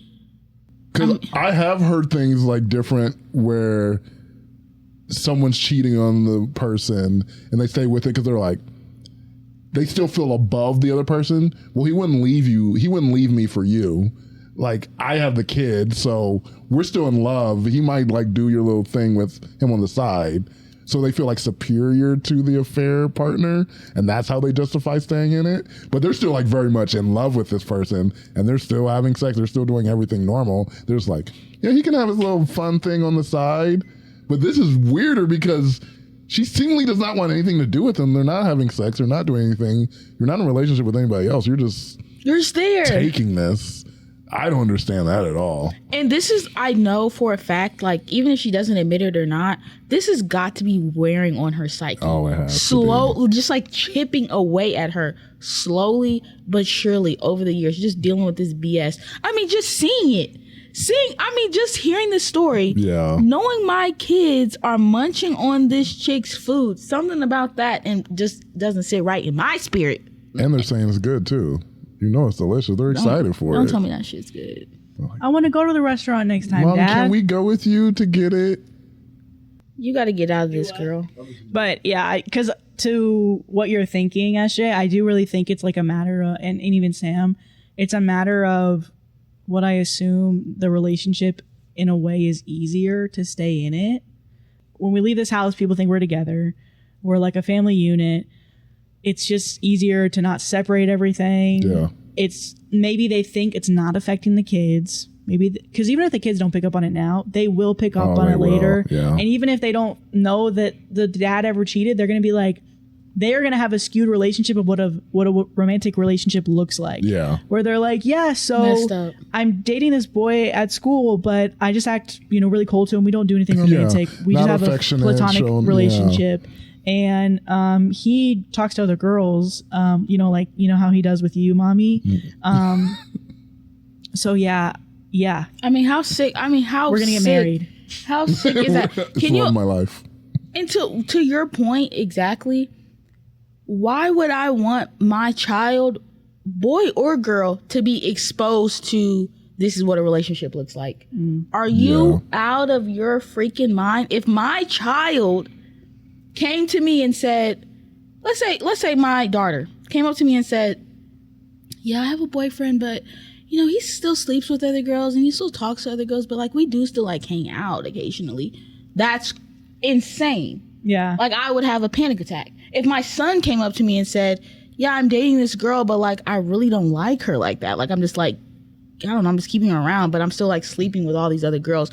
Because I have heard things like different where someone's cheating on the person and they stay with it because they're like, they still feel above the other person. Well, he wouldn't leave you. He wouldn't leave me for you. Like, I have the kid, so we're still in love. He might like do your little thing with him on the side. So they feel like superior to the affair partner, and that's how they justify staying in it. But they're still like very much in love with this person, and they're still having sex. They're still doing everything normal. They're just like, yeah, he can have his little fun thing on the side. But this is weirder because she seemingly does not want anything to do with him. They're not having sex. They're not doing anything. You're not in a relationship with anybody else. You're just there taking this. I don't understand that at all. And this is, I know for a fact, like, even if she doesn't admit it or not, this has got to be wearing on her psyche. Oh, it has. Just like chipping away at her slowly but surely over the years, just dealing with this BS. I mean, just seeing it. Just hearing the story. Yeah. Knowing my kids are munching on this chick's food, something about that and just doesn't sit right in my spirit. And they're saying it's good too. You know it's delicious. They're excited for it. Don't tell me that shit's good. I want to go to the restaurant next time, Mom, Dad. can we go with you to get it? You got to get out of this, girl. But yeah, because to what you're thinking, SJ, I do really think it's like a matter of, and even Sam, it's a matter of what I assume the relationship in a way is easier to stay in it. When we leave this house, people think we're together. We're like a family unit. It's just easier to not separate everything. Yeah. It's maybe they think it's not affecting the kids. Maybe because even if the kids don't pick up on it now, they will pick up on it later. Yeah. And even if they don't know that the dad ever cheated, they're going to be like, they are going to have a skewed relationship of what a romantic relationship looks like. Yeah. Where they're like, yeah, so I'm dating this boy at school, but I just act, really cold to him. We don't do anything romantic. Yeah. We Not just have a platonic relationship. Yeah. And he talks to other girls, like, how he does with you, mommy. So yeah. I mean, how sick? I mean, how we're gonna get married. How sick is that? Can you? My life. And to your point exactly, why would I want my child, boy or girl, to be exposed to this is what a relationship looks like? Are you out of your freaking mind? If my child came to me and said, let's say my daughter came up to me and said, yeah, I have a boyfriend, but he still sleeps with other girls and he still talks to other girls, but like we do still like hang out occasionally. That's insane. Yeah. Like I would have a panic attack. If my son came up to me and said, yeah, I'm dating this girl, but like I really don't like her like that. Like I'm just like, I don't know, I'm just keeping her around, but I'm still like sleeping with all these other girls.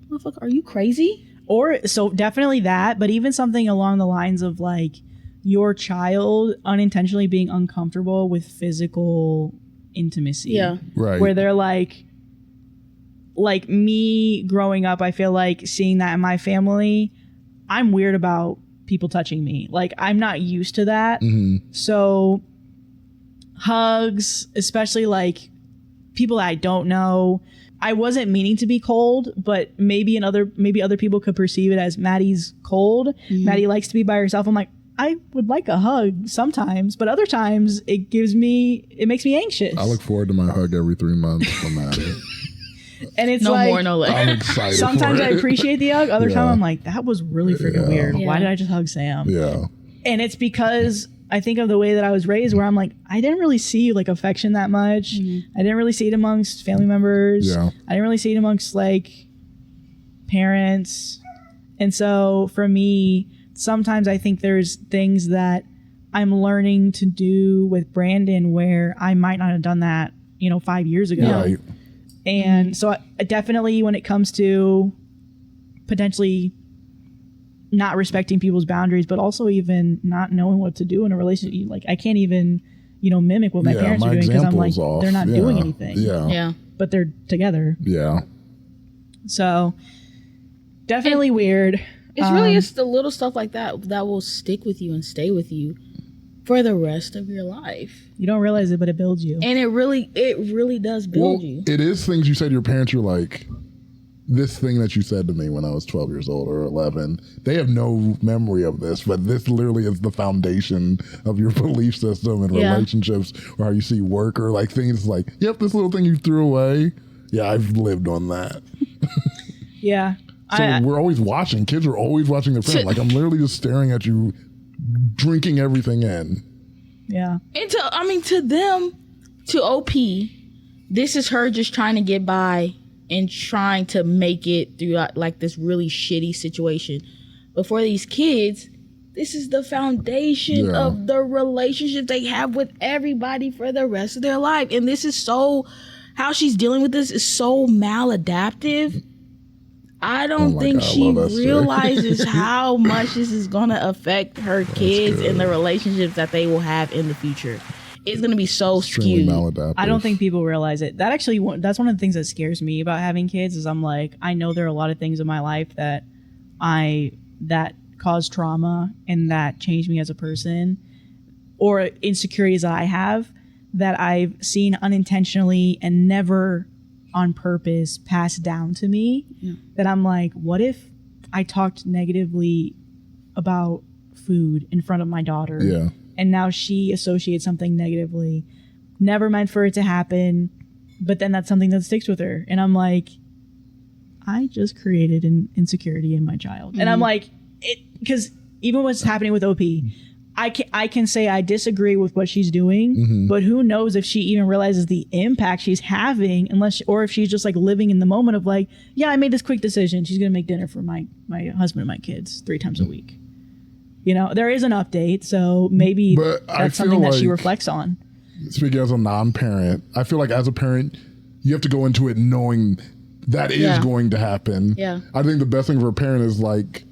Motherfucker, are you crazy? Or so definitely that, but even something along the lines of like your child unintentionally being uncomfortable with physical intimacy. Yeah. Right. Where they're like me growing up, I feel like seeing that in my family, I'm weird about people touching me. Like I'm not used to that. Mm-hmm. So hugs, especially like people that I don't know. I wasn't meaning to be cold, but maybe other people could perceive it as Maddie's cold. Mm-hmm. Maddie likes to be by herself. I'm like, I would like a hug sometimes, but other times it makes me anxious. I look forward to my hug every 3 months from Maddie. And it's no like, more, no less. I'm excited. Sometimes I appreciate the hug. Other time I'm like, that was really freaking weird. Yeah. Why did I just hug Sam? Yeah. And it's because I think of the way that I was raised, where I'm like, I didn't really see like affection that much. I didn't really see it amongst family members. Yeah. I didn't really see it amongst like parents. And so for me, sometimes I think there's things that I'm learning to do with Brandon where I might not have done that, 5 years ago. Right. And so I definitely, when it comes to potentially not respecting people's boundaries, but also even not knowing what to do in a relationship, like I can't even, mimic what my parents are doing because I'm like, they're not doing anything. Yeah. But they're together. Yeah. So definitely weird. It's really just the little stuff like that that will stick with you and stay with you for the rest of your life. You don't realize it, but it builds you. And it really does build you. It is things you say to your parents. You're like, this thing that you said to me when I was 12 years old or 11, they have no memory of this, but this literally is the foundation of your belief system and relationships, or how you see work, or like things like, yep, this little thing you threw away. Yeah, I've lived on that. Yeah. So we're always watching. Kids are always watching their parents. Like, I'm literally just staring at you, drinking everything in. Yeah. And to them, to OP, this is her just trying to get by and trying to make it through like this really shitty situation. But for these kids, this is the foundation of the relationship they have with everybody for the rest of their life. And this is how she's dealing with this is so maladaptive. I don't think she realizes how much this is going to affect her kids and the relationships that they will have in the future. It's going to be so skewed. I don't think people realize it. That's one of the things that scares me about having kids is I'm like, I know there are a lot of things in my life that cause trauma and that changed me as a person, or insecurities that I have that I've seen unintentionally and never on purpose passed down to me, that I'm like, what if I talked negatively about food in front of my daughter? Yeah. And now she associates something negatively, never meant for it to happen, but then that's something that sticks with her. And I'm like, I just created an insecurity in my child. And I'm like, because even what's happening with OP, I can say I disagree with what she's doing, but who knows if she even realizes the impact she's having, or if she's just like living in the moment of like, yeah, I made this quick decision. She's going to make dinner for my husband and my kids 3 times a week. There is an update, so maybe that's something that she reflects on. Speaking as a non-parent, I feel like as a parent, you have to go into it knowing that is going to happen. Yeah. I think the best thing for a parent is like,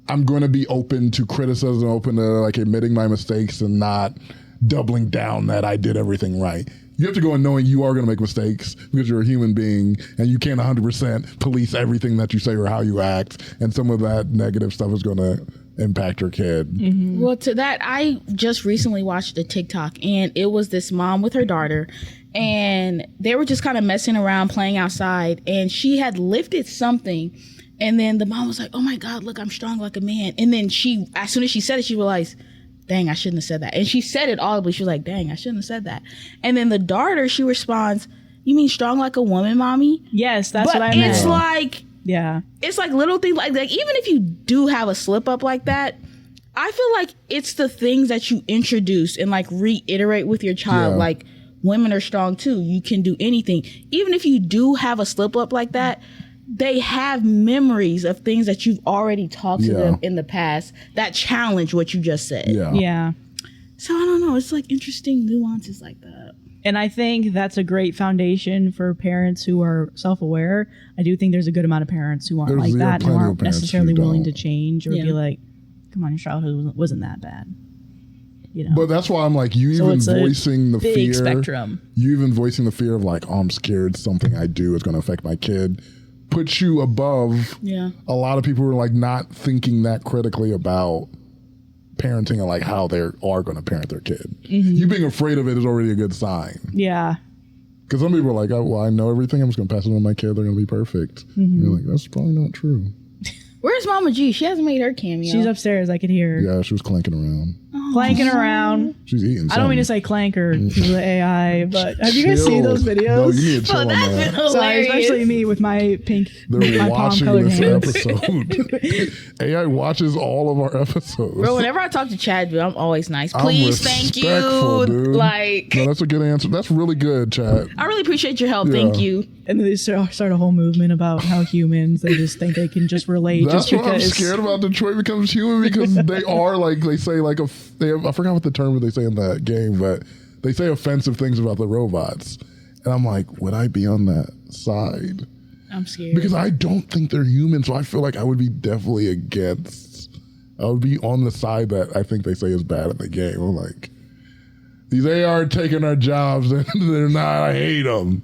I'm going to be open to criticism, open to like admitting my mistakes and not doubling down that I did everything right. You have to go in knowing you are going to make mistakes because you're a human being and you can't 100% police everything that you say or how you act. And some of that negative stuff is going to impact your kid. Mm-hmm. Well, to that, I just recently watched a TikTok and it was this mom with her daughter and they were just kind of messing around, playing outside, and she had lifted something. And then the mom was like, oh my God, look, I'm strong like a man. And then as soon as she said it, she realized, dang, I shouldn't have said that. And she said it audibly. She was like, dang, I shouldn't have said that. And then the daughter, she responds, you mean strong like a woman, mommy? Yes, that's what I meant. It's like, yeah, it's like little things like even if you do have a slip up like that, I feel like it's the things that you introduce and like reiterate with your child. Like, women are strong too. You can do anything. Even if you do have a slip up like that, they have memories of things that you've already talked to them in the past that challenge what you just said. Yeah. So I don't know. It's like interesting nuances like that. And I think that's a great foundation for parents who are self-aware. I do think there's a good amount of parents who aren't like that, who aren't necessarily willing to change or be like, come on, your childhood wasn't that bad. But that's why I'm like, you even voicing the fear. Spectrum. You even voicing the fear of like, oh, I'm scared something I do is going to affect my kid. Puts you above a lot of people who are like not thinking that critically about parenting and like how they are going to parent their kid. You being afraid of it is already a good sign. Yeah. Because some people are like, oh, well, I know everything. I'm just going to pass it on to my kid. They're going to be perfect. You're like, that's probably not true. Where's Mama G? She hasn't made her cameo. She's upstairs. I could hear her. Yeah, she was clanking around. Oh, clanking around. She's eating. I don't mean to say clanker to the AI, but have you guys seen those videos? No, you need to chill on that. Sorry, especially me with my pink, They're my palm watching colored this hands. episode. AI watches all of our episodes. Bro, whenever I talk to Chad, dude, I'm always nice. I'm Please, thank respectful, you. dude. Like, No, that's a good answer. That's really good, Chad. I really appreciate your help. Yeah. Thank you. And then they start a whole movement about how humans, they just think they can just relate That's just what I'm because. scared about Detroit Becomes Human, because they are like, they say like I forgot what the term they say in that game, but they say offensive things about the robots. And I'm like, would I be on that side? I'm scared. Because I don't think they're human, so I feel like I would be definitely against. I would be on the side that I think they say is bad in the game. I'm like, these AI are taking our jobs, and they're not. I hate them.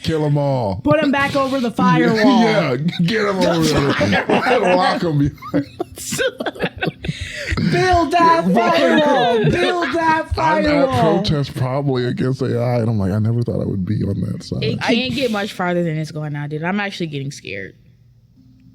Kill them all. Put them back over the firewall. Yeah, get them over there. Lock them behind. Build that firewall. Build that I'm at firewall. protest probably against AI, and I'm like, I never thought I would be on that side. It can't get much farther than it's going now, dude. I'm actually getting scared.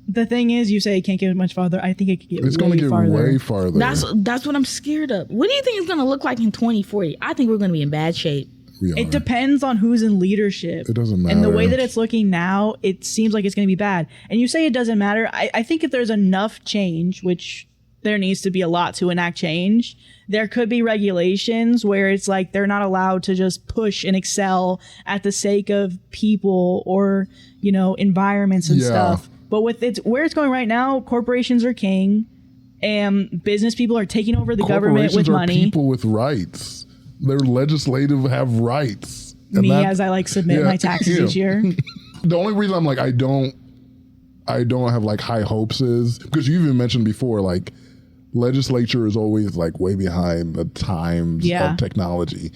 The thing is, you say it can't get much farther. I think it could get It's way going to get farther. way farther. That's what I'm scared of. What do you think it's going to look like in 2040? I think we're going to be in bad shape. We are. It depends on who's in leadership. It doesn't matter. And the way that it's looking now, it seems like it's going to be bad. And you say it doesn't matter. I think if there's enough change, which there needs to be a lot to enact change, there could be regulations where it's like they're not allowed to just push and excel at the sake of people or, you know, environments and Yeah. stuff. But with where it's going right now, corporations are king and business people are taking over the government with Corporations are money. people with rights. They're legislative, have rights. And Me that- as I like submit yeah, my taxes yeah. each year. The only reason I'm like I don't have like high hopes is because you even mentioned before, like legislature is always like way behind the times Yeah. of technology.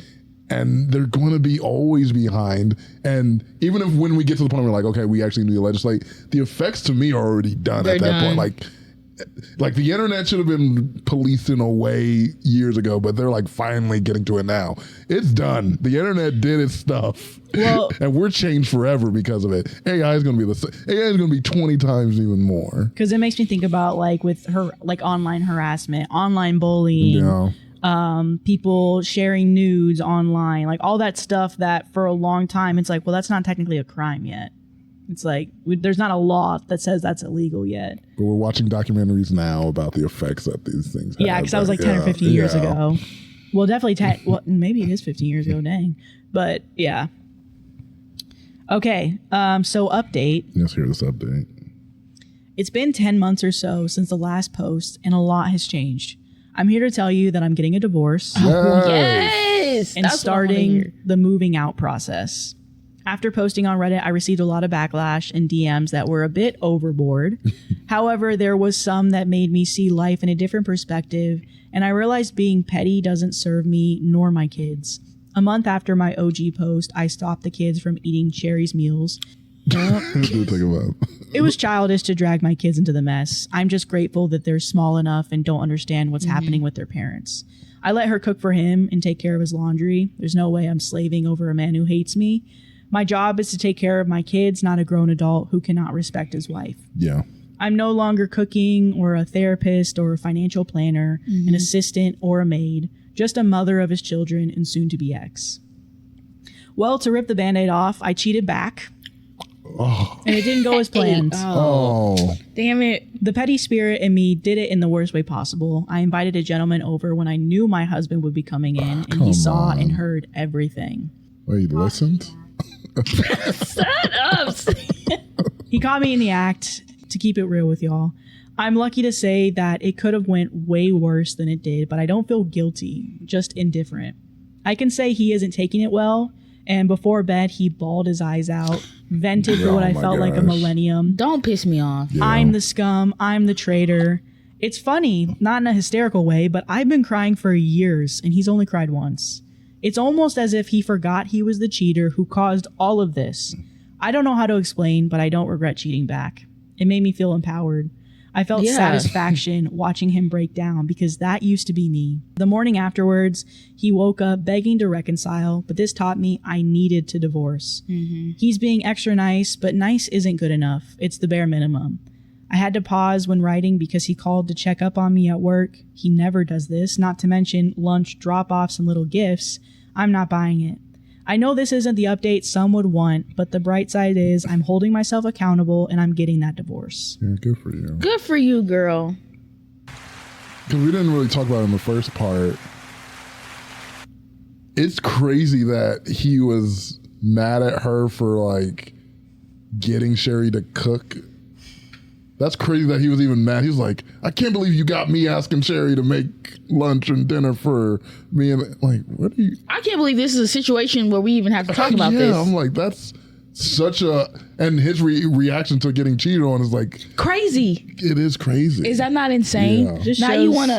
And they're going to be always behind. And even if when we get to the point where we're like, okay, we actually need to legislate, the effects to me are already done They're at that done. point. Like the internet should have been policed in a way years ago, but they're like finally getting to it now. It's done. The internet did its stuff. Well- and we're changed forever because of it. AI is going to be AI is going to be 20 times even more. Because it makes me think about like with her like online harassment, online bullying, people sharing nudes online, like all that stuff that for a long time it's like, well, that's not technically a crime yet. It's like there's not a law that says that's illegal yet. But we're watching documentaries now about the effects that these things have. Yeah, because that was like 10 or 15 years ago. Well, definitely 10. Well, maybe it is 15 years ago. Dang. But yeah. Okay. So update. Let's hear this update. It's been 10 months or so since the last post, and a lot has changed. I'm here to tell you that I'm getting a divorce Yes. and That's what I wanna starting hear. the moving out process. After posting on Reddit, I received a lot of backlash and DMs that were a bit overboard. However, there was some that made me see life in a different perspective, and I realized being petty doesn't serve me nor my kids. A month after my OG post, I stopped the kids from eating Cherry's meals. Do take a while. It was childish to drag my kids into the mess. I'm just grateful that they're small enough and don't understand what's happening with their parents. I let her cook for him and take care of his laundry. There's no way I'm slaving over a man who hates me. My job is to take care of my kids, not a grown adult who cannot respect his wife. Yeah. I'm no longer cooking or a therapist or a financial planner, an assistant or a maid, just a mother of his children and soon to be ex. Well, to rip the Band-Aid off, I cheated back. And it didn't go as planned. Oh. Damn it. The petty spirit in me did it in the worst way possible. I invited a gentleman over when I knew my husband would be coming in, and he come saw on. and heard everything. Wait, listened? Shut up. He caught me in the act, to keep it real with y'all. I'm lucky to say that it could have went way worse than it did, but I don't feel guilty, just indifferent. I can say he isn't taking it well, and before bed he bawled his eyes out, vented for what Oh I my felt like a gosh. millennium. Don't piss me off. Yeah. I'm the scum, I'm the traitor. It's funny, not in a hysterical way, but I've been crying for years, and he's only cried once. It's almost as if he forgot he was the cheater who caused all of this. I don't know how to explain, but I don't regret cheating back. It made me feel empowered. I felt Yeah. satisfaction watching him break down because that used to be me. The morning afterwards, he woke up begging to reconcile, but this taught me I needed to divorce. He's being extra nice, but nice isn't good enough. It's the bare minimum. I had to pause when writing because he called to check up on me at work. He never does this, not to mention lunch drop-offs and little gifts. I'm not buying it. I know this isn't the update some would want, but the bright side is I'm holding myself accountable and I'm getting that divorce. Yeah, good for you. Good for you, girl. Because we didn't really talk about it in the first part. It's crazy that he was mad at her for like getting Sherry to cook. That's crazy that he was even mad. He was like, I can't believe you got me asking Sherry to make lunch and dinner for me. And like, what do you? I can't believe this is a situation where we even have to talk about this. Yeah, I'm like, that's such a, and his reaction to getting cheated on is like crazy. It is crazy. Is that not insane? Yeah.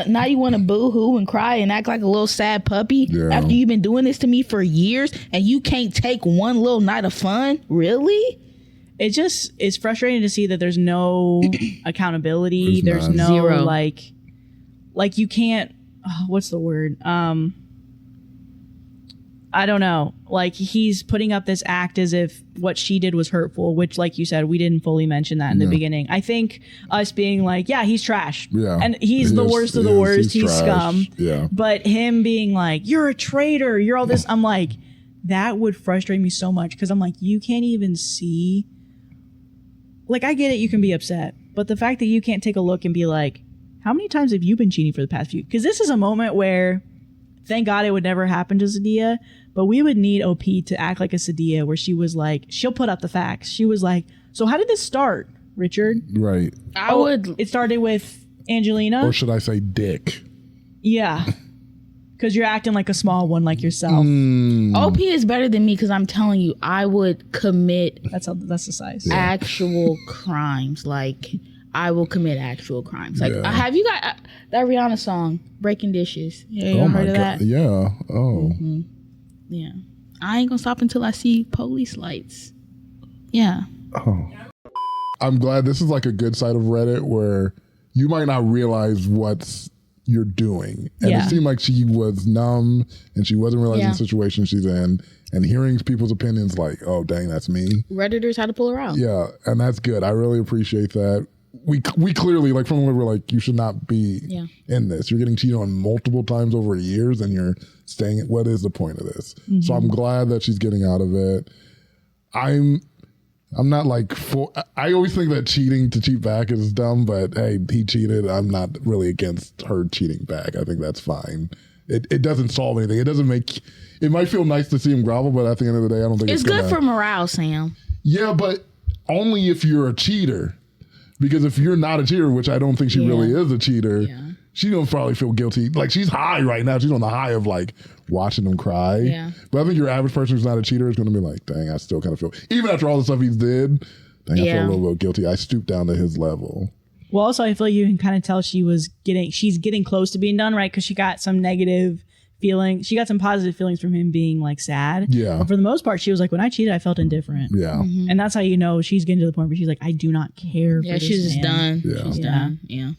Now you wanna boo-hoo and cry and act like a little sad puppy after you've been doing this to me for years and you can't take one little night of fun? Really? It's frustrating to see that there's no accountability. There's no zero. like you can't, what's the word? I don't know. Like he's putting up this act as if what she did was hurtful, which like you said, we didn't fully mention that in the beginning. I think us being like, yeah, he's trash. Yeah. And he's the worst of the worst. He's scum. Yeah. But him being like, you're a traitor, you're all this. I'm like, that would frustrate me so much because I'm like, you can't even see. Like, I get it, you can be upset, but the fact that you can't take a look and be like, how many times have you been cheating for the past few? Because this is a moment where, thank God it would never happen to Sadia, but we would need OP to act like a Sadia where she was like, she'll put up the facts. She was like, so how did this start, Richard? Right. It started with Angelina. Or should I say Dick? Yeah. Because you're acting like a small one like yourself. OP is better than me because I'm telling you, I would commit That's the size. actual crimes. Like, I will commit actual crimes. Like, have you got that Rihanna song, Breaking Dishes? Yeah, you heard of that? Yeah. Oh. Yeah. I ain't gonna stop until I see police lights. Yeah. Oh. I'm glad this is like a good side of Reddit where you might not realize what's you're doing. And it seemed like she was numb and she wasn't realizing the situation she's in, and hearing people's opinions like, oh dang, that's me. Redditors had to pull her out. Yeah, and that's good. I really appreciate that. We clearly, like, from when we're like, you should not be in this. You're getting cheated on multiple times over years and you're staying, what is the point of this? So I'm glad that she's getting out of it. I'm not like full. I always think that cheating to cheat back is dumb, but hey, he cheated. I'm not really against her cheating back. I think that's fine. It doesn't solve anything. It doesn't make. It might feel nice to see him grovel, but at the end of the day, I don't think it's good for morale, Sam. Yeah, but only if you're a cheater. Because if you're not a cheater, which I don't think she really is a cheater, she's gonna probably feel guilty. Like, she's high right now. She's on the high of like watching him cry. Yeah. But I think your average person who's not a cheater is gonna be like, dang, I still kind of feel, even after all the stuff he's did, dang, I feel a little bit guilty. I stooped down to his level. Well, also, I feel like you can kind of tell she's getting close to being done, right? Because she got some negative feeling. She got some positive feelings from him being like sad. Yeah. But for the most part, she was like, when I cheated, I felt indifferent. Yeah. And that's how you know she's getting to the point where she's like, I do not care. Yeah, for this she's just man. done. Yeah. She's done. Yeah.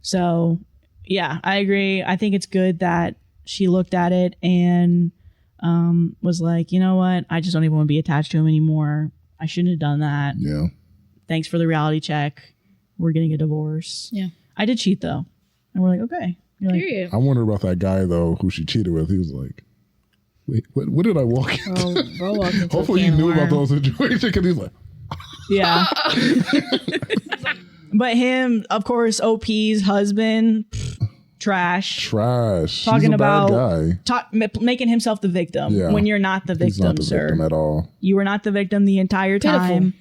So, yeah, I agree. I think it's good that she looked at it and was like, you know what? I just don't even want to be attached to him anymore. I shouldn't have done that. Yeah. Thanks for the reality check. We're getting a divorce. Yeah. I did cheat though. And we're like, okay. You're like, Period. I wonder about that guy though who she cheated with. He was like, wait, what did I walk into? Bro walked into Hopefully he knew about the whole situation because he's like, yeah. But him, of course, OP's husband, trash. trash. Talking He's a about bad guy. making himself the victim Yeah. when you're not the victim, He's not the sir. victim at all. You were not the victim the entire Pitiful. time.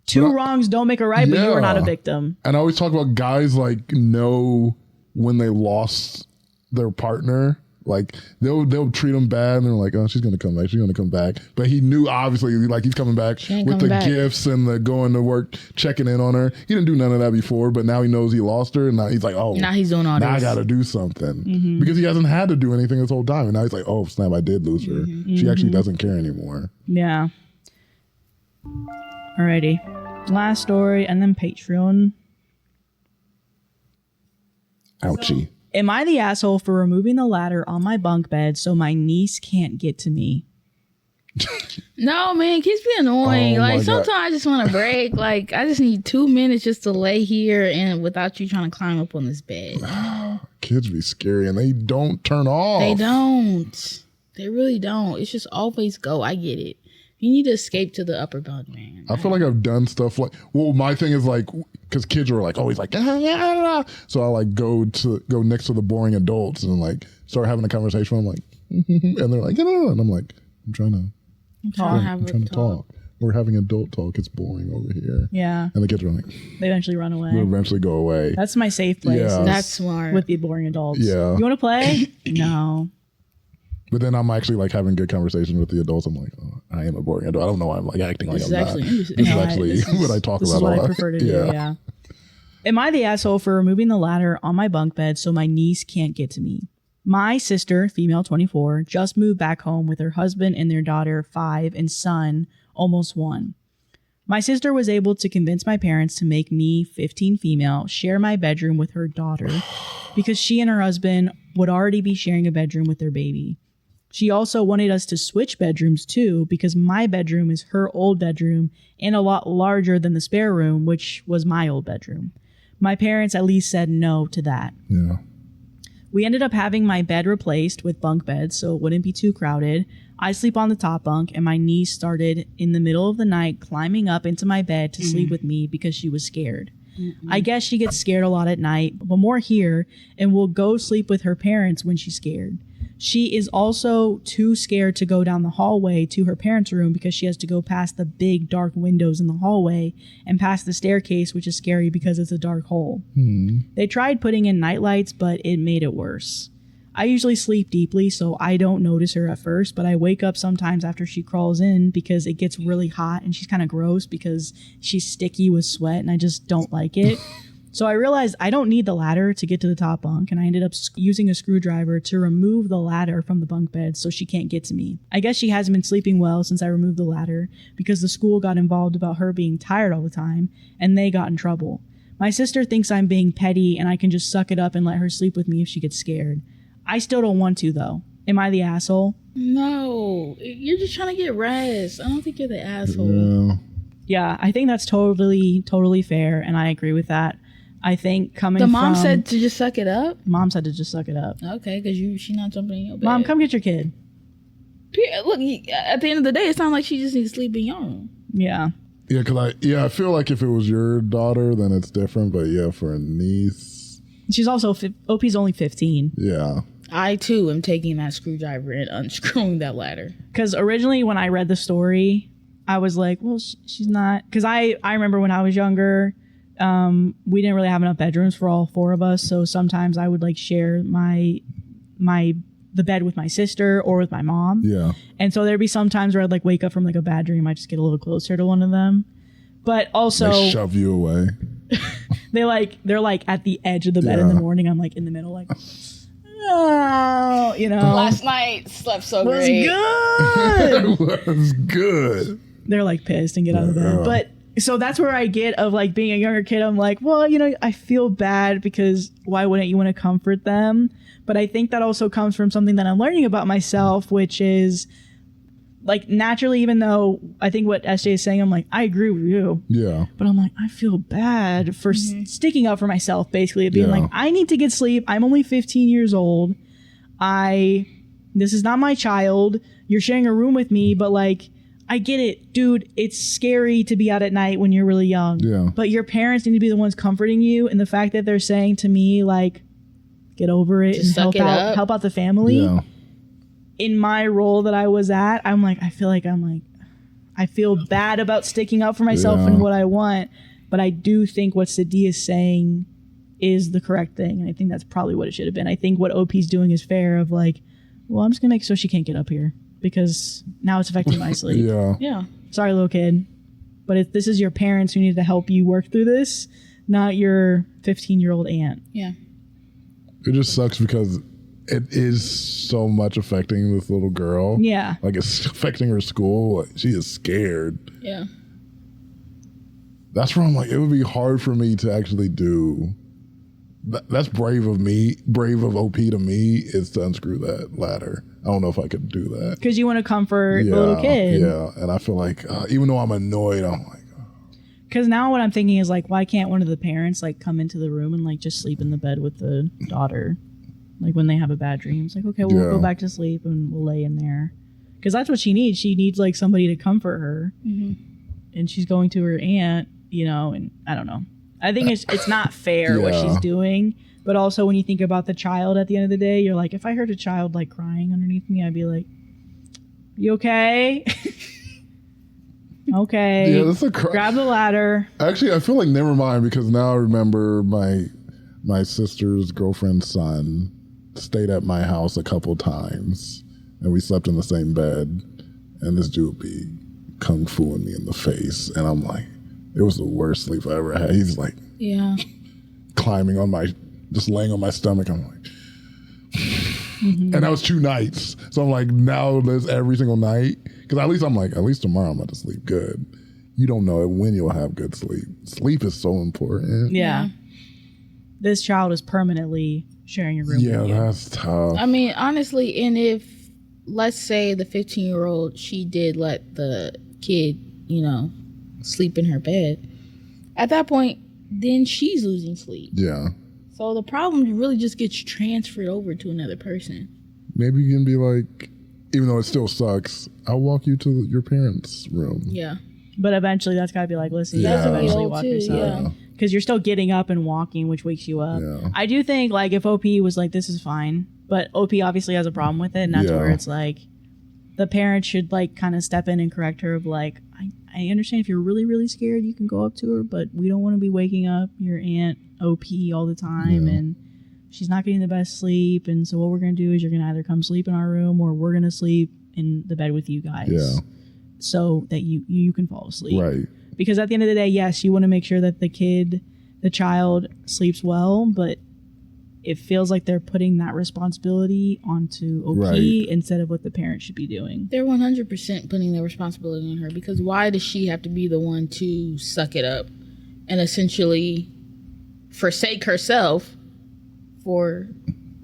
Two wrongs don't make a right, but you were not a victim. And I always talk about guys like know when they lost their partner. Like they'll treat him bad and they're like, oh, she's gonna come back, she's gonna come back. But he knew obviously like he's coming back with the gifts and the going to work, checking in on her. He didn't do none of that before, but now he knows he lost her and now he's like, oh, Now he's doing all now this. I gotta do something. Because he hasn't had to do anything this whole time. And now he's like, oh snap, I did lose her. She actually doesn't care anymore. Yeah. Alrighty. Last story and then Patreon. Ouchie. Am I the asshole for removing the ladder on my bunk bed so my niece can't get to me? No, man, kids be annoying. Oh, my like God. sometimes I just want a break. Like I just need 2 minutes just to lay here and without you trying to climb up on this bed. Kids be scary and they don't turn off. They don't. They really don't. It's just always go. I get it. You need to escape to the upper bunk, man. I feel like I've done stuff like, well, my thing is like, because kids are like always like, yeah. So I like go next to the boring adults and like start having a conversation. I'm like, and they're like, and I'm like, I'm trying to talk. We're having adult talk. It's boring over here. Yeah. And the kids are like, They eventually run away. they'll eventually go away. That's my safe place. Yeah. That's smart. With the boring adults. Yeah. You want to play? No. But then I'm actually like having good conversations with the adults. I'm like, oh, I am a boring adult. I don't know why I'm like acting like This I'm is not. actually This interesting. is No, actually this is- what I talk This about is what a lot. I prefer to do. Yeah. Am I the asshole for removing the ladder on my bunk bed so my niece can't get to me? My sister, female 24, just moved back home with her husband and their daughter 5 and son, almost 1. My sister was able to convince my parents to make me, 15 female, share my bedroom with her daughter because she and her husband would already be sharing a bedroom with their baby. She also wanted us to switch bedrooms too because my bedroom is her old bedroom and a lot larger than the spare room, which was my old bedroom. My parents at least said no to that. Yeah. We ended up having my bed replaced with bunk beds so it wouldn't be too crowded. I sleep on the top bunk and my niece started in the middle of the night climbing up into my bed to sleep with me because she was scared. I guess she gets scared a lot at night, but more here, and will go sleep with her parents when she's scared. She is also too scared to go down the hallway to her parents' room because she has to go past the big dark windows in the hallway and past the staircase, which is scary because it's a dark hole. They tried putting in night lights, but it made it worse. I usually sleep deeply, so I don't notice her at first, but I wake up sometimes after she crawls in because it gets really hot and she's kind of gross because she's sticky with sweat and I just don't like it. So I realized I don't need the ladder to get to the top bunk, and I ended up using a screwdriver to remove the ladder from the bunk bed so she can't get to me. I guess she hasn't been sleeping well since I removed the ladder because the school got involved about her being tired all the time, and they got in trouble. My sister thinks I'm being petty and I can just suck it up and let her sleep with me if she gets scared. I still don't want to, though. Am I the asshole? No, you're just trying to get rest. I don't think you're the asshole. Yeah. Yeah, I think that's totally fair, and I agree with that. I think The mom said to just suck it up. Mom said to just suck it up. Okay, because she not jumping in your bed. Mom, come get your kid. Look, at the end of the day, it sounds like she just needs to sleep in your room. Yeah. Yeah, I feel like if it was your daughter, then it's different. But yeah, for a niece. She's also, OP's only 15. Yeah. I, too, am taking that screwdriver and unscrewing that ladder. Because originally when I read the story, I was like, well, she's not. Because I remember when I was younger, we didn't really have enough bedrooms for all 4 of us. So sometimes I would like share the bed with my sister or with my mom. Yeah. And so there'd be some times where I'd like wake up from like a bad dream. I just get a little closer to one of them. But also They shove you away. they're like at the edge of the bed in the morning. I'm like in the middle, like, oh, you know. Last night slept so was great. good. It was good. They're like pissed and get out of bed. Yeah. But so that's where I get of like being a younger kid. I'm like, well, you know, I feel bad because why wouldn't you want to comfort them? But I think that also comes from something that I'm learning about myself, which is like naturally, even though I think what SJ is saying, I'm like, I agree with you. Yeah. But I'm like, I feel bad for sticking up for myself, basically, being like, I need to get sleep. I'm only 15 years old. This is not my child. You're sharing a room with me, but like, I get it, dude. It's scary to be out at night when you're really young. Yeah. But your parents need to be the ones comforting you. And the fact that they're saying to me, like, get over it Just and suck it up. help out the family. Yeah. In my role that I was at, I'm like, I feel bad about sticking up for myself and what I want. But I do think what Sadia is saying is the correct thing. And I think that's probably what it should have been. I think what OP's doing is fair of like, well, I'm just going to make it so she can't get up here because now it's affecting my sleep. Yeah. Yeah. Sorry, little kid. But this is your parents who need to help you work through this, not your 15-year-old aunt. Yeah. It just sucks because it is so much affecting this little girl. Yeah. Like it's affecting her school. Like, she is scared. Yeah. That's where I'm like, it would be hard for me to actually do That's brave of me. Brave of OP to me is to unscrew that ladder. I don't know if I could do that. Because you want to comfort the little kid. Yeah, and I feel like even though I'm annoyed, I'm like. Because now what I'm thinking is like, why can't one of the parents like come into the room and like just sleep in the bed with the daughter? Like when they have a bad dream, it's like, okay, we'll go back to sleep and we'll lay in there. Because that's what she needs. She needs like somebody to comfort her. And she's going to her aunt, you know, and I don't know. I think it's not fair what she's doing. But also when you think about the child at the end of the day, you're like, if I heard a child like crying underneath me, I'd be like, you okay? Okay. Yeah, that's grab the ladder. Actually, I feel like never mind because now I remember my sister's girlfriend's son stayed at my house a couple times and we slept in the same bed and this dude be kung fuing me in the face and I'm like, it was the worst sleep I ever had. He's like climbing on just laying on my stomach. I'm like, and that was 2 nights. So I'm like, now there's every single night. Because at least I'm like, at least tomorrow I'm about to sleep good. You don't know when you'll have good sleep. Sleep is so important. Yeah. This child is permanently sharing a room with you. Yeah, that's tough. I mean, honestly, and if, let's say the 15-year-old, she did let the kid, you know, sleep in her bed. At that point, then she's losing sleep. Yeah. So the problem really just gets transferred over to another person. Maybe you can be like, even though it still sucks, I'll walk you to your parents' room. Yeah. But eventually that's got to be like, listen, you have to eventually walk yourself. Because you're still getting up and walking, which wakes you up. Yeah. I do think like if OP was like, this is fine, but OP obviously has a problem with it. And that's where it's like, the parent should like kind of step in and correct her of like, I understand if you're really, really scared, you can go up to her, but we don't want to be waking up your aunt OP all the time and she's not getting the best sleep. And so what we're going to do is you're going to either come sleep in our room or we're going to sleep in the bed with you guys so that you can fall asleep. Right. Because at the end of the day, yes, you want to make sure that the child sleeps well, but it feels like they're putting that responsibility onto OP instead of what the parent should be doing. They're 100% putting their responsibility on her because why does she have to be the one to suck it up and essentially forsake herself for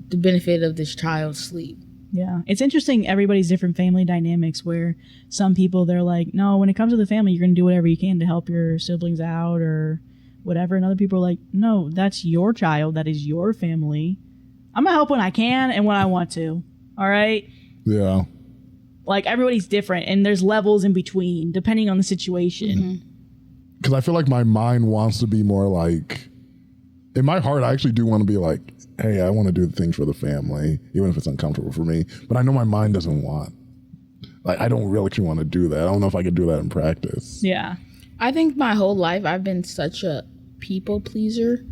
the benefit of this child's sleep? Yeah. It's interesting, everybody's different family dynamics where some people, they're like, no, when it comes to the family, you're going to do whatever you can to help your siblings out or whatever. And other people are like, no, that's your child. That is your family. I'm going to help when I can and when I want to. All right? Yeah. Like, everybody's different, and there's levels in between, depending on the situation. Because I feel like my mind wants to be more like, in my heart, I actually do want to be like, hey, I want to do the things for the family, even if it's uncomfortable for me. But I know my mind doesn't want. Like, I don't really want to do that. I don't know if I could do that in practice. Yeah. I think my whole life I've been such a people pleaser.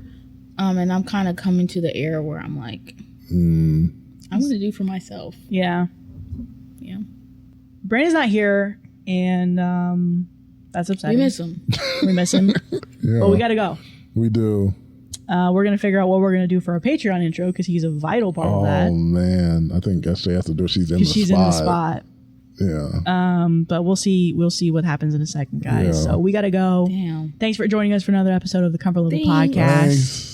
And I'm kind of coming to the era where I'm like, I'm going to do for myself. Yeah. Yeah. Brandon's not here, and that's upsetting. We miss him. We miss him. Yeah. But we got to go. We do. We're going to figure out what we're going to do for our Patreon intro because he's a vital part of that. Oh, man. I think SJ has to do it. She's in the spot. Yeah. But we'll see what happens in a second, guys. Yeah. So we got to go. Damn. Thanks for joining us for another episode of the Comfort Level Thanks. Podcast. Thanks.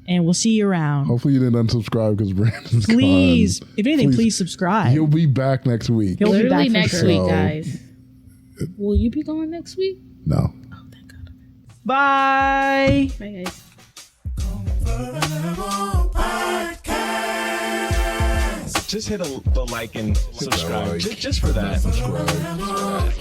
And we'll see you around. Hopefully you didn't unsubscribe because Brandon's Please, gone. if anything, please subscribe. He'll be back next week. He'll be Literally back for next sure. week, guys. Will you be going next week? No. Oh, thank God. Bye. Bye, guys. Just hit the like and subscribe. Just for that. Subscribe.